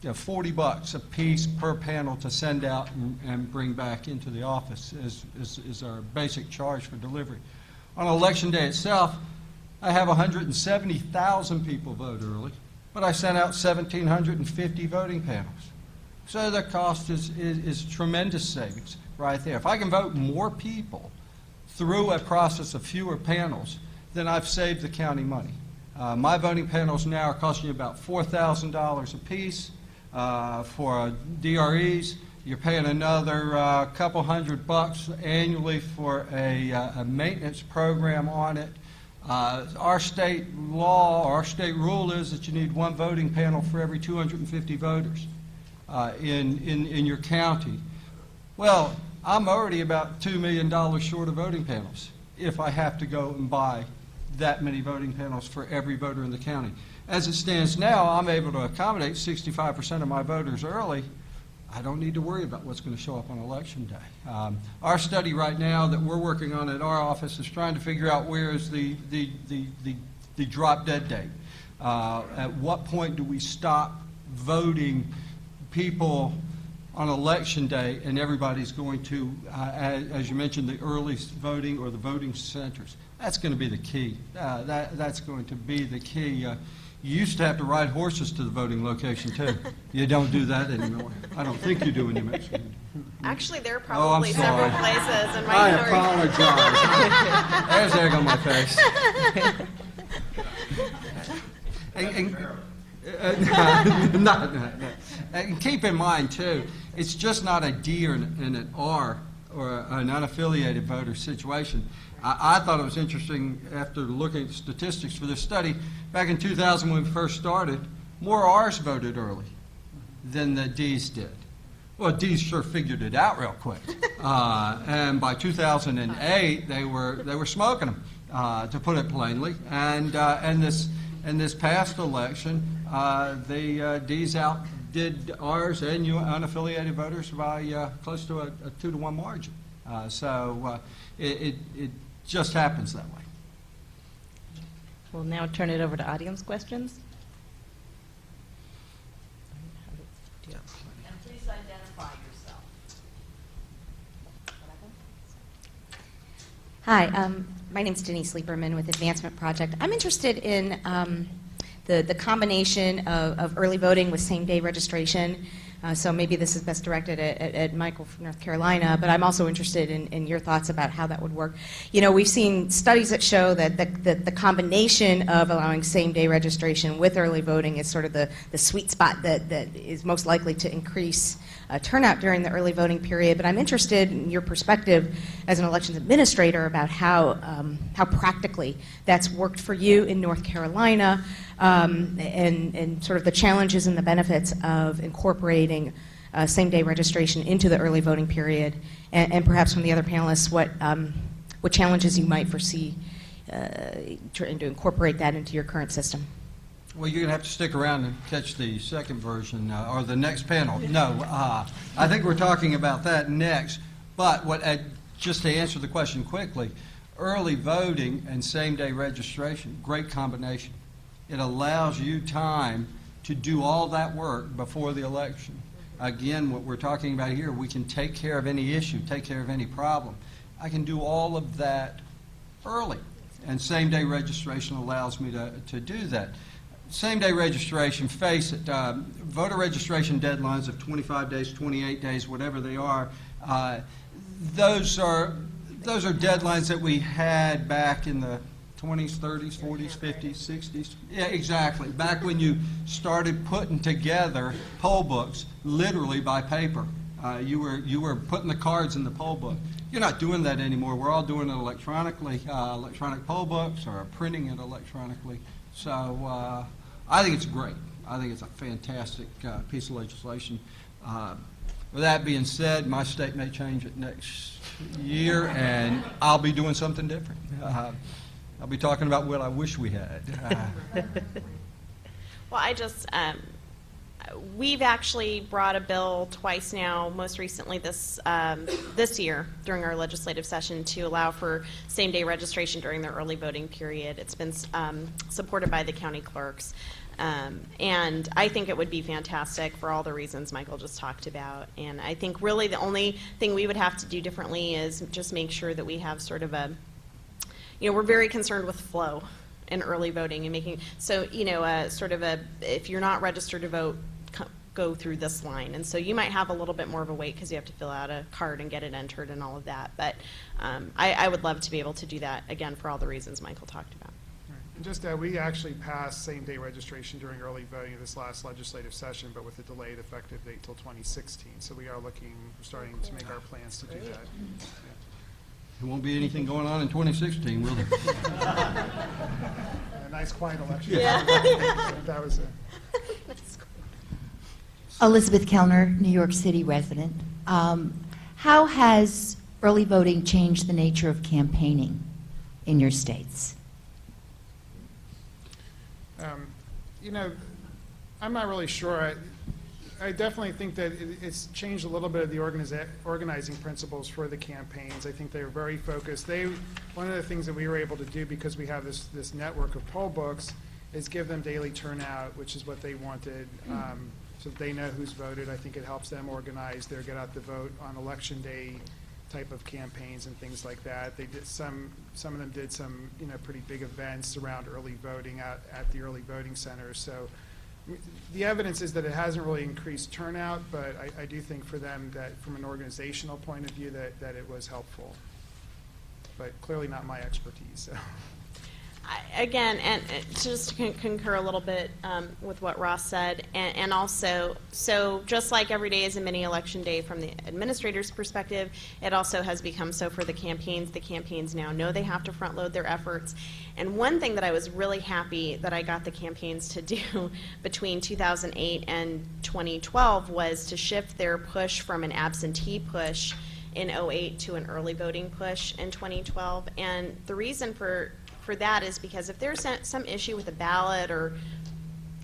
$40 a piece per panel to send out and bring back into the office is our basic charge for delivery. On Election Day itself, I have 170,000 people vote early, but I sent out 1,750 voting panels. So the cost is tremendous savings right there. If I can vote more people through a process of fewer panels, then I've saved the county money. My voting panels now are costing you about $4,000 a piece. For DREs, you're paying another couple $100 annually for a maintenance program on it. Our state law, our state rule is that you need one voting panel for every 250 voters in your county. Well, I'm already about $2 million short of voting panels if I have to go and buy that many voting panels for every voter in the county. As it stands now, I'm able to accommodate 65% of my voters early. I don't need to worry about what's going to show up on Election Day. Our study right now that we're working on at our office is trying to figure out where is the drop dead date. At what point do we stop voting people on Election Day and everybody's going to, as you mentioned, the early voting or the voting centers? That's going to be the key. That's going to be the key. You used to have to ride horses to the voting location, too. You don't do that anymore. I don't think you do in New Mexico. Actually, there are probably several places in my I apologize. There's egg on my face. And keep in mind, too, it's just not a D and an R or an unaffiliated voter situation. I thought it was interesting after looking at the statistics for this study. Back in 2000 when we first started, more R's voted early than the D's did. Well, D's sure figured it out real quick. And by 2008, they were smoking them, to put it plainly. And this past election, the D's outdid R's and unaffiliated voters by close to a 2-to-1 margin. So it just happens that way. We'll now turn it over to audience questions. And please identify yourself. Hi, my name's Denise Lieberman with Advancement Project. I'm interested in the combination of early voting with same-day registration. So maybe this is best directed at Michael from North Carolina, but I'm also interested in your thoughts about how that would work. You know, we've seen studies that show that the combination of allowing same-day registration with early voting is sort of the sweet spot that is most likely to increase turnout during the early voting period. But I'm interested in your perspective as an elections administrator about how practically that's worked for you in North Carolina, and sort of the challenges and the benefits of incorporating same-day registration into the early voting period, and perhaps from the other panelists, what challenges you might foresee trying to incorporate that into your current system. Well, you're going to have to stick around and catch the second version or the next panel. No, I think we're talking about that next. But just to answer the question quickly, early voting and same-day registration, great combination. It allows you time to do all that work before the election. Again, what we're talking about here, we can take care of any issue, take care of any problem. I can do all of that early, and same-day registration allows me to do that. Same-day registration, face it, voter registration deadlines of 25 days, 28 days, whatever they are, those are deadlines that we had back in the 20s, 30s, 40s, 50s, 60s. Yeah, exactly. Back when you started putting together poll books, literally by paper. You were putting the cards in the poll book. You're not doing that anymore. We're all doing it electronically, electronic poll books, or printing it electronically. So I think it's great. I think it's a fantastic piece of legislation. With that being said, my state may change it next year, and I'll be doing something different. I'll be talking about what I wish we had. Well, we've actually brought a bill twice now, most recently this year during our legislative session, to allow for same-day registration during the early voting period. It's been supported by the county clerks. And I think it would be fantastic for all the reasons Michael just talked about. And I think really the only thing we would have to do differently is just make sure that we have sort of we're very concerned with flow in early voting and making, so, if you're not registered to vote, go through this line. And so you might have a little bit more of a wait because you have to fill out a card and get it entered and all of that. But I would love to be able to do that, again, for all the reasons Michael talked about. And just we actually passed same-day registration during early voting this last legislative session, but with a delayed effective date till 2016. So we are starting to make our plans to do that. Yeah. There won't be anything going on in 2016, will there? A nice quiet election. Yeah. That was it. Elizabeth Kellner, New York City resident. How has early voting changed the nature of campaigning in your states? I'm not really sure. I definitely think that it's changed a little bit of the organizing principles for the campaigns. I think they were very focused. One of the things that we were able to do, because we have this network of poll books, is give them daily turnout, which is what they wanted, so that they know who's voted. I think it helps them organize their get out the vote on election day type of campaigns and things like that. They did some of them did some pretty big events around early voting at the early voting centers. So the evidence is that it hasn't really increased turnout, but I do think for them that from an organizational point of view that it was helpful. But clearly not my expertise. So. Again, and just to concur a little bit with what Ross said, and also, so just like every day is a mini election day from the administrator's perspective, it also has become so for the campaigns. The campaigns now know they have to front load their efforts. And one thing that I was really happy that I got the campaigns to do between 2008 and 2012 was to shift their push from an absentee push in 2008 to an early voting push in 2012. And the reason for that is because if there's some issue with a ballot or,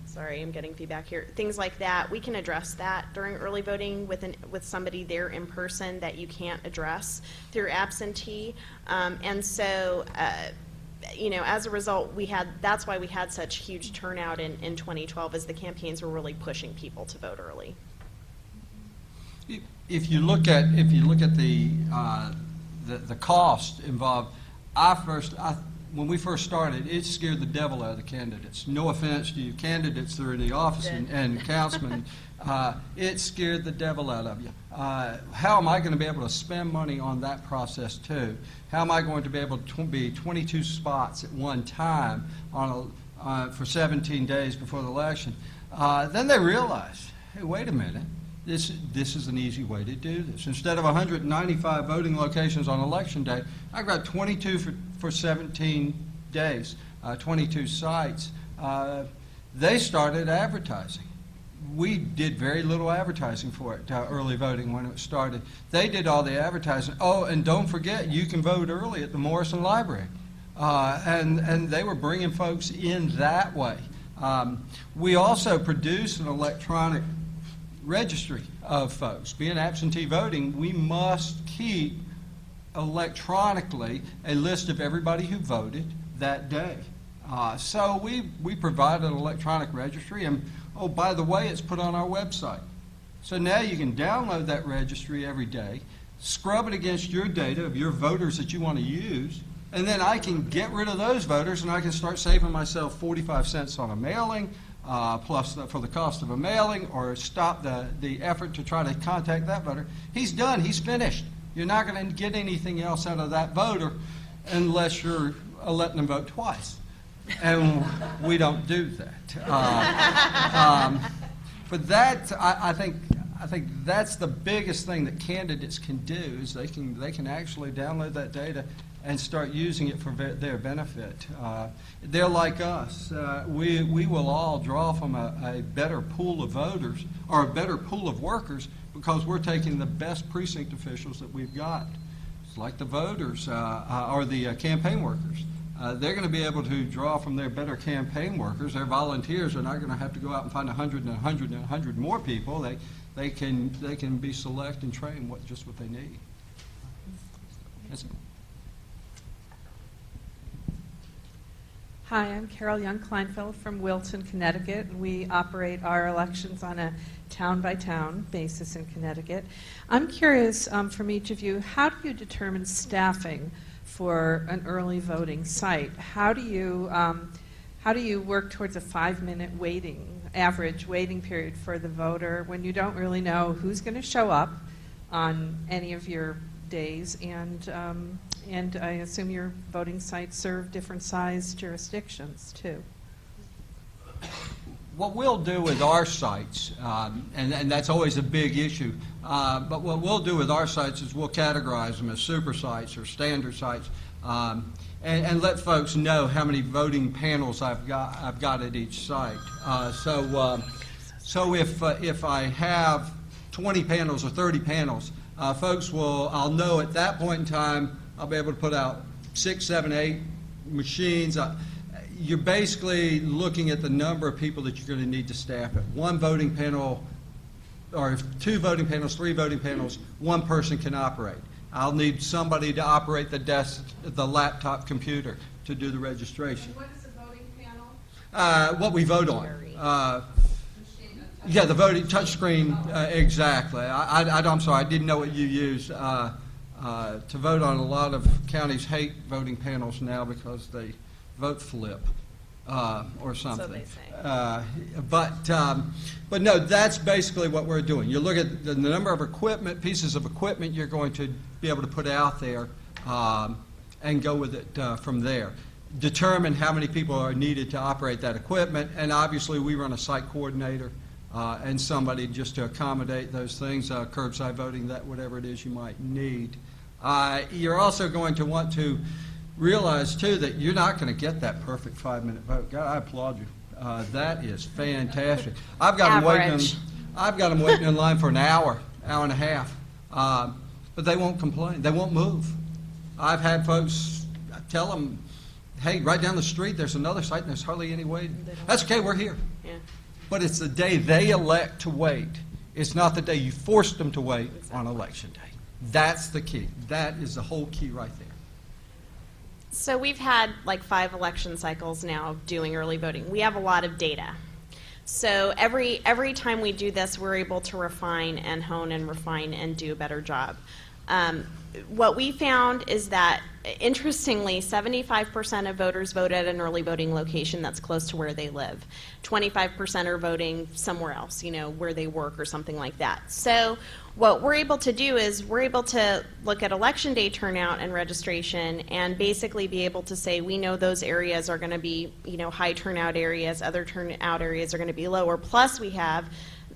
sorry, I'm getting feedback here, things like that, we can address that during early voting with somebody there in person that you can't address through absentee. And so, as a result, that's why we had such huge turnout in 2012, as the campaigns were really pushing people to vote early. If you look at the cost involved, when we first started, it scared the devil out of the candidates. No offense to you candidates that are in the office and councilmen. It scared the devil out of you. How am I going to be able to spend money on that process too? How am I going to be able to be 22 spots at one time for 17 days before the election? Then they realized, hey, wait a minute. This is an easy way to do this. Instead of 195 voting locations on election day, I got 22 for 17 days, 22 sites. They started advertising. We did very little advertising for it, early voting, when it started. They did all the advertising. Oh, and don't forget, you can vote early at the Morrison Library. And they were bringing folks in that way. We also produced an electronic registry of folks. Being absentee voting, we must keep electronically a list of everybody who voted that day. So we provide an electronic registry, and oh, by the way, it's put on our website. So now you can download that registry every day, scrub it against your data of your voters that you want to use, and then I can get rid of those voters, and I can start saving myself 45 cents on a mailing, plus for the cost of a mailing, or stop the effort to try to contact that voter. He's done. He's finished. You're not going to get anything else out of that voter unless you're letting them vote twice. And we don't do that. But that, I think that's the biggest thing that candidates can do, is they can actually download that data and start using it for their benefit. They're like us. We will all draw from a better pool of voters, or a better pool of workers, because we're taking the best precinct officials that we've got. It's like the voters or the campaign workers. They're going to be able to draw from their better campaign workers. Their volunteers are not going to have to go out and find 100 and 100 and 100 more people. They can be select and train just what they need. That's it. Hi, I'm Carolyn Kleinfeld from Wilton, Connecticut, and we operate our elections on a town-by-town basis in Connecticut. I'm curious from each of you, how do you determine staffing for an early voting site? How do you work towards a 5-minute average waiting period for the voter when you don't really know who's going to show up on any of your days, and I assume your voting sites serve different size jurisdictions too? What we'll do with our sites, and that's always a big issue, but what we'll do with our sites is we'll categorize them as super sites or standard sites, and let folks know how many voting panels I've got at each site. So if I have 20 panels or 30 panels, I'll know at that point in time, I'll be able to put out 6, 7, 8 machines. You're basically looking at the number of people that you're going to need to staff it. One voting panel, or 2 voting panels, 3 voting panels, one person can operate. I'll need somebody to operate the laptop computer to do the registration. And what is a voting panel? What we vote on. Yeah, the voting touchscreen, exactly. I'm sorry, I didn't know what you use. To vote on, a lot of counties hate voting panels now because they vote flip or something. So they say. But no, that's basically what we're doing. You look at the number of pieces of equipment you're going to be able to put out there, and go with it from there. Determine how many people are needed to operate that equipment, and obviously we run a site coordinator and somebody just to accommodate those things, curbside voting, that whatever it is you might need. You're also going to want to realize, too, that you're not going to get that perfect 5-minute vote. God, I applaud you. That is fantastic. I've got them waiting in line for an hour and a half, but they won't complain. They won't move. I've had folks tell them, hey, right down the street there's another site and there's hardly any waiting. That's okay, we're here. Yeah. But it's the day they elect to wait. It's not the day you forced them to wait on election day. That's the key. That is the whole key right there. So we've had like 5 election cycles now doing early voting. We have a lot of data. So every time we do this, we're able to refine and hone and refine and do a better job. What we found is that, interestingly, 75% of voters vote at an early voting location that's close to where they live. 25% are voting somewhere else, where they work or something like that. So what we're able to do is we're able to look at election day turnout and registration and basically be able to say we know those areas are going to be, high turnout areas, other turnout areas are going to be lower. Plus we have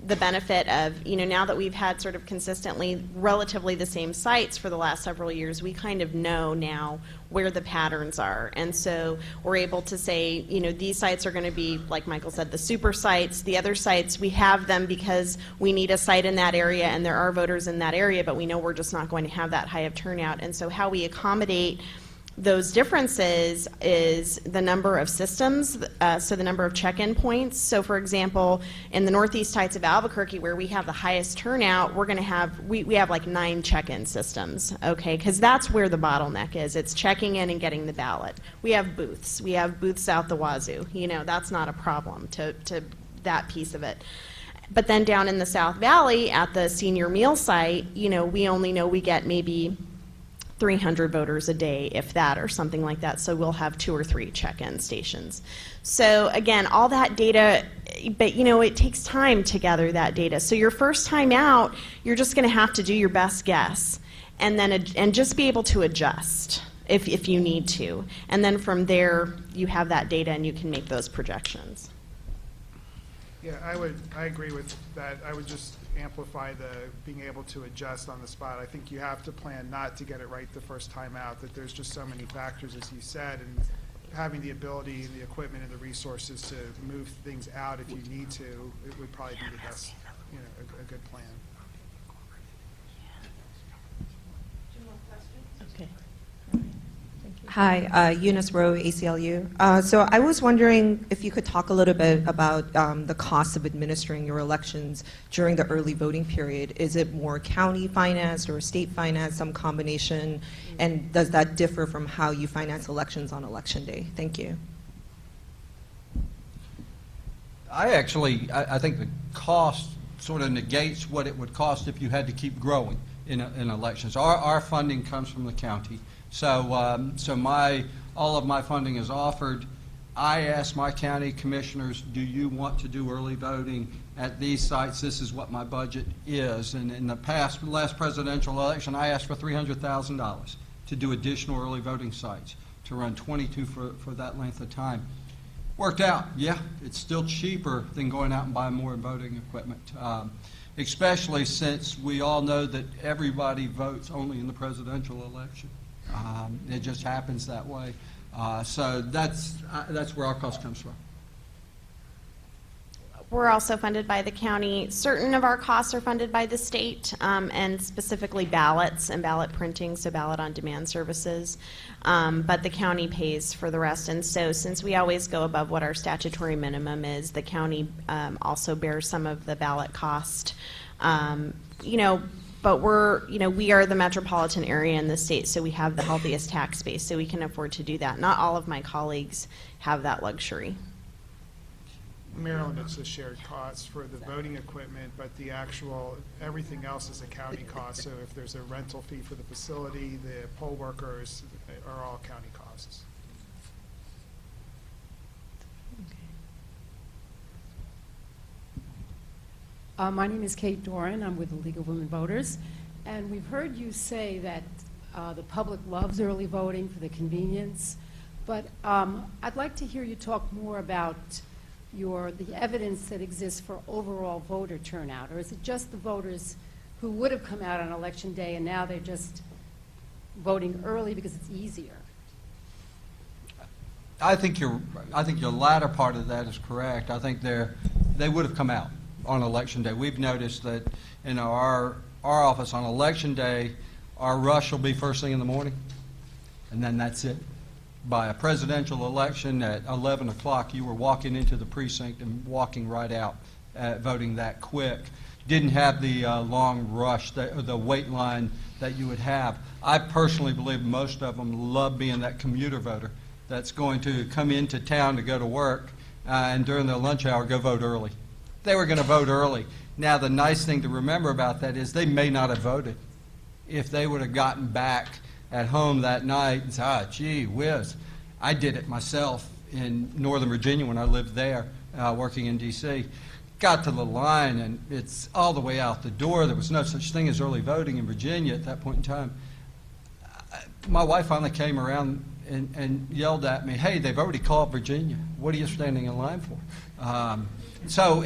the benefit of, now that we've had sort of consistently relatively the same sites for the last several years, we kind of know now where the patterns are. And so we're able to say, these sites are going to be, like Michael said, the super sites. The other sites, we have them because we need a site in that area and there are voters in that area, but we know we're just not going to have that high of turnout. And so how we accommodate those differences is the number of systems, so the number of check-in points. So for example, in the Northeast Heights of Albuquerque, where we have the highest turnout, we're going to have, we have like 9 check-in systems, okay? Because that's where the bottleneck is. It's checking in and getting the ballot. We have booths. We have booths out the wazoo. You know, that's not a problem to that piece of it. But then down in the South Valley at the senior meal site, you know, we only know we get maybe 300 voters a day, if that, or something like that. So we'll have 2 or 3 check-in stations. So again, all that data, but you know, it takes time to gather that data. So your first time out, you're just going to have to do your best guess, and then and just be able to adjust if you need to. And then from there, you have that data and you can make those projections. Yeah, I agree with that. I would just amplify the being able to adjust on the spot. I think you have to plan not to get it right the first time out, that there's just so many factors, as you said, and having the ability and the equipment and the resources to move things out if you need to, it would probably be the best, you know, a good plan. Okay. Hi, Eunice Rowe, ACLU. So I was wondering if you could talk a little bit about the cost of administering your elections during the early voting period. Is it more county financed or state financed, some combination? And does that differ from how you finance elections on election day? Thank you. I think the cost sort of negates what it would cost if you had to keep growing in elections. Our funding comes from the county. So, all of my funding is offered. I ask my county commissioners, do you want to do early voting at these sites? This is what my budget is. And in the last presidential election, I asked for $300,000 to do additional early voting sites, to run 22 for that length of time. Worked out, yeah. It's still cheaper than going out and buying more voting equipment, especially since we all know that everybody votes only in the presidential election. It just happens that way. So that's where our cost comes from. We're also funded by the county. Certain of our costs are funded by the state, and specifically ballots and ballot printing, so ballot on demand services. But the county pays for the rest. And so since we always go above what our statutory minimum is, the county also bears some of the ballot cost. You know, but we are the metropolitan area in the state, so we have the healthiest tax base, so we can afford to do that. Not all of my colleagues have that luxury. Maryland, it's a shared cost for the voting equipment, but the actual, everything else is a county cost. So if there's a rental fee for the facility, the poll workers are all county costs. My name is Kate Doran. I'm with the League of Women Voters. And we've heard you say that the public loves early voting for the convenience. But I'd like to hear you talk more about the evidence that exists for overall voter turnout. Or is it just the voters who would have come out on Election Day and now they're just voting early because it's easier? I think your latter part of that is correct. I think they would have come out on Election Day. We've noticed that in our office on Election Day, our rush will be first thing in the morning, and then that's it. By a presidential election at 11 o'clock, you were walking into the precinct and walking right out, voting that quick. Didn't have the long rush, the wait line that you would have. I personally believe most of them love being that commuter voter that's going to come into town to go to work and during their lunch hour go vote early. They were going to vote early. Now, the nice thing to remember about that is they may not have voted. If they would have gotten back at home that night and said, gee whiz, I did it myself in Northern Virginia when I lived there, working in D.C. Got to the line, and it's all the way out the door. There was no such thing as early voting in Virginia at that point in time. My wife finally came around and yelled at me, hey, they've already called Virginia. What are you standing in line for? So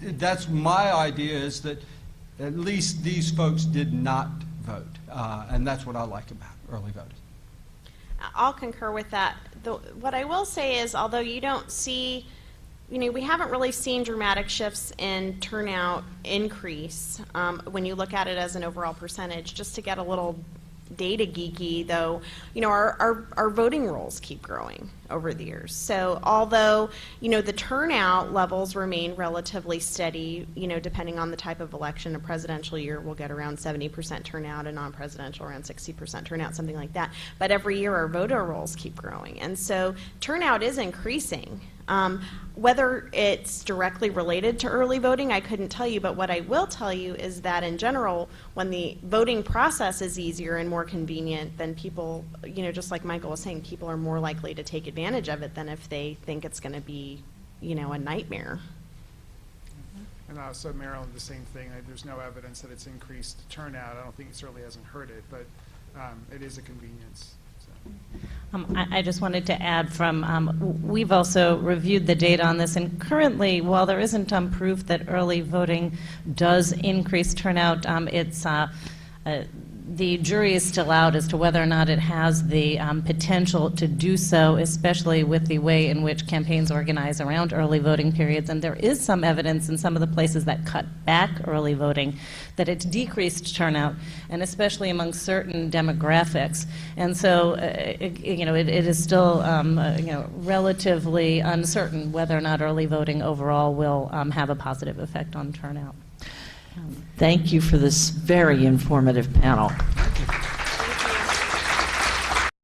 that's my idea, is that at least these folks did not vote, and that's what I like about early voting. I'll concur with that. What I will say is, although you don't see, we haven't really seen dramatic shifts in turnout increase when you look at it as an overall percentage. Just to get a little data geeky, though, our voting rolls keep growing over the years. So although, the turnout levels remain relatively steady, depending on the type of election, a presidential year will get around 70% turnout, a non-presidential around 60% turnout, something like that. But every year our voter rolls keep growing. And so turnout is increasing. Whether it's directly related to early voting, I couldn't tell you, but what I will tell you is that in general, when the voting process is easier and more convenient, then people, just like Michael was saying, people are more likely to take advantage of it than if they think it's going to be, a nightmare. And so Maryland, the same thing. There's no evidence that it's increased turnout. I don't think it certainly hasn't hurt it, but it is a convenience. I just wanted to add we've also reviewed the data on this, and currently, while there isn't proof that early voting does increase turnout, the jury is still out as to whether or not it has the potential to do so, especially with the way in which campaigns organize around early voting periods. And there is some evidence in some of the places that cut back early voting that it's decreased turnout, and especially among certain demographics. And so, it is still, relatively uncertain whether or not early voting overall will have a positive effect on turnout. Thank you for this very informative panel.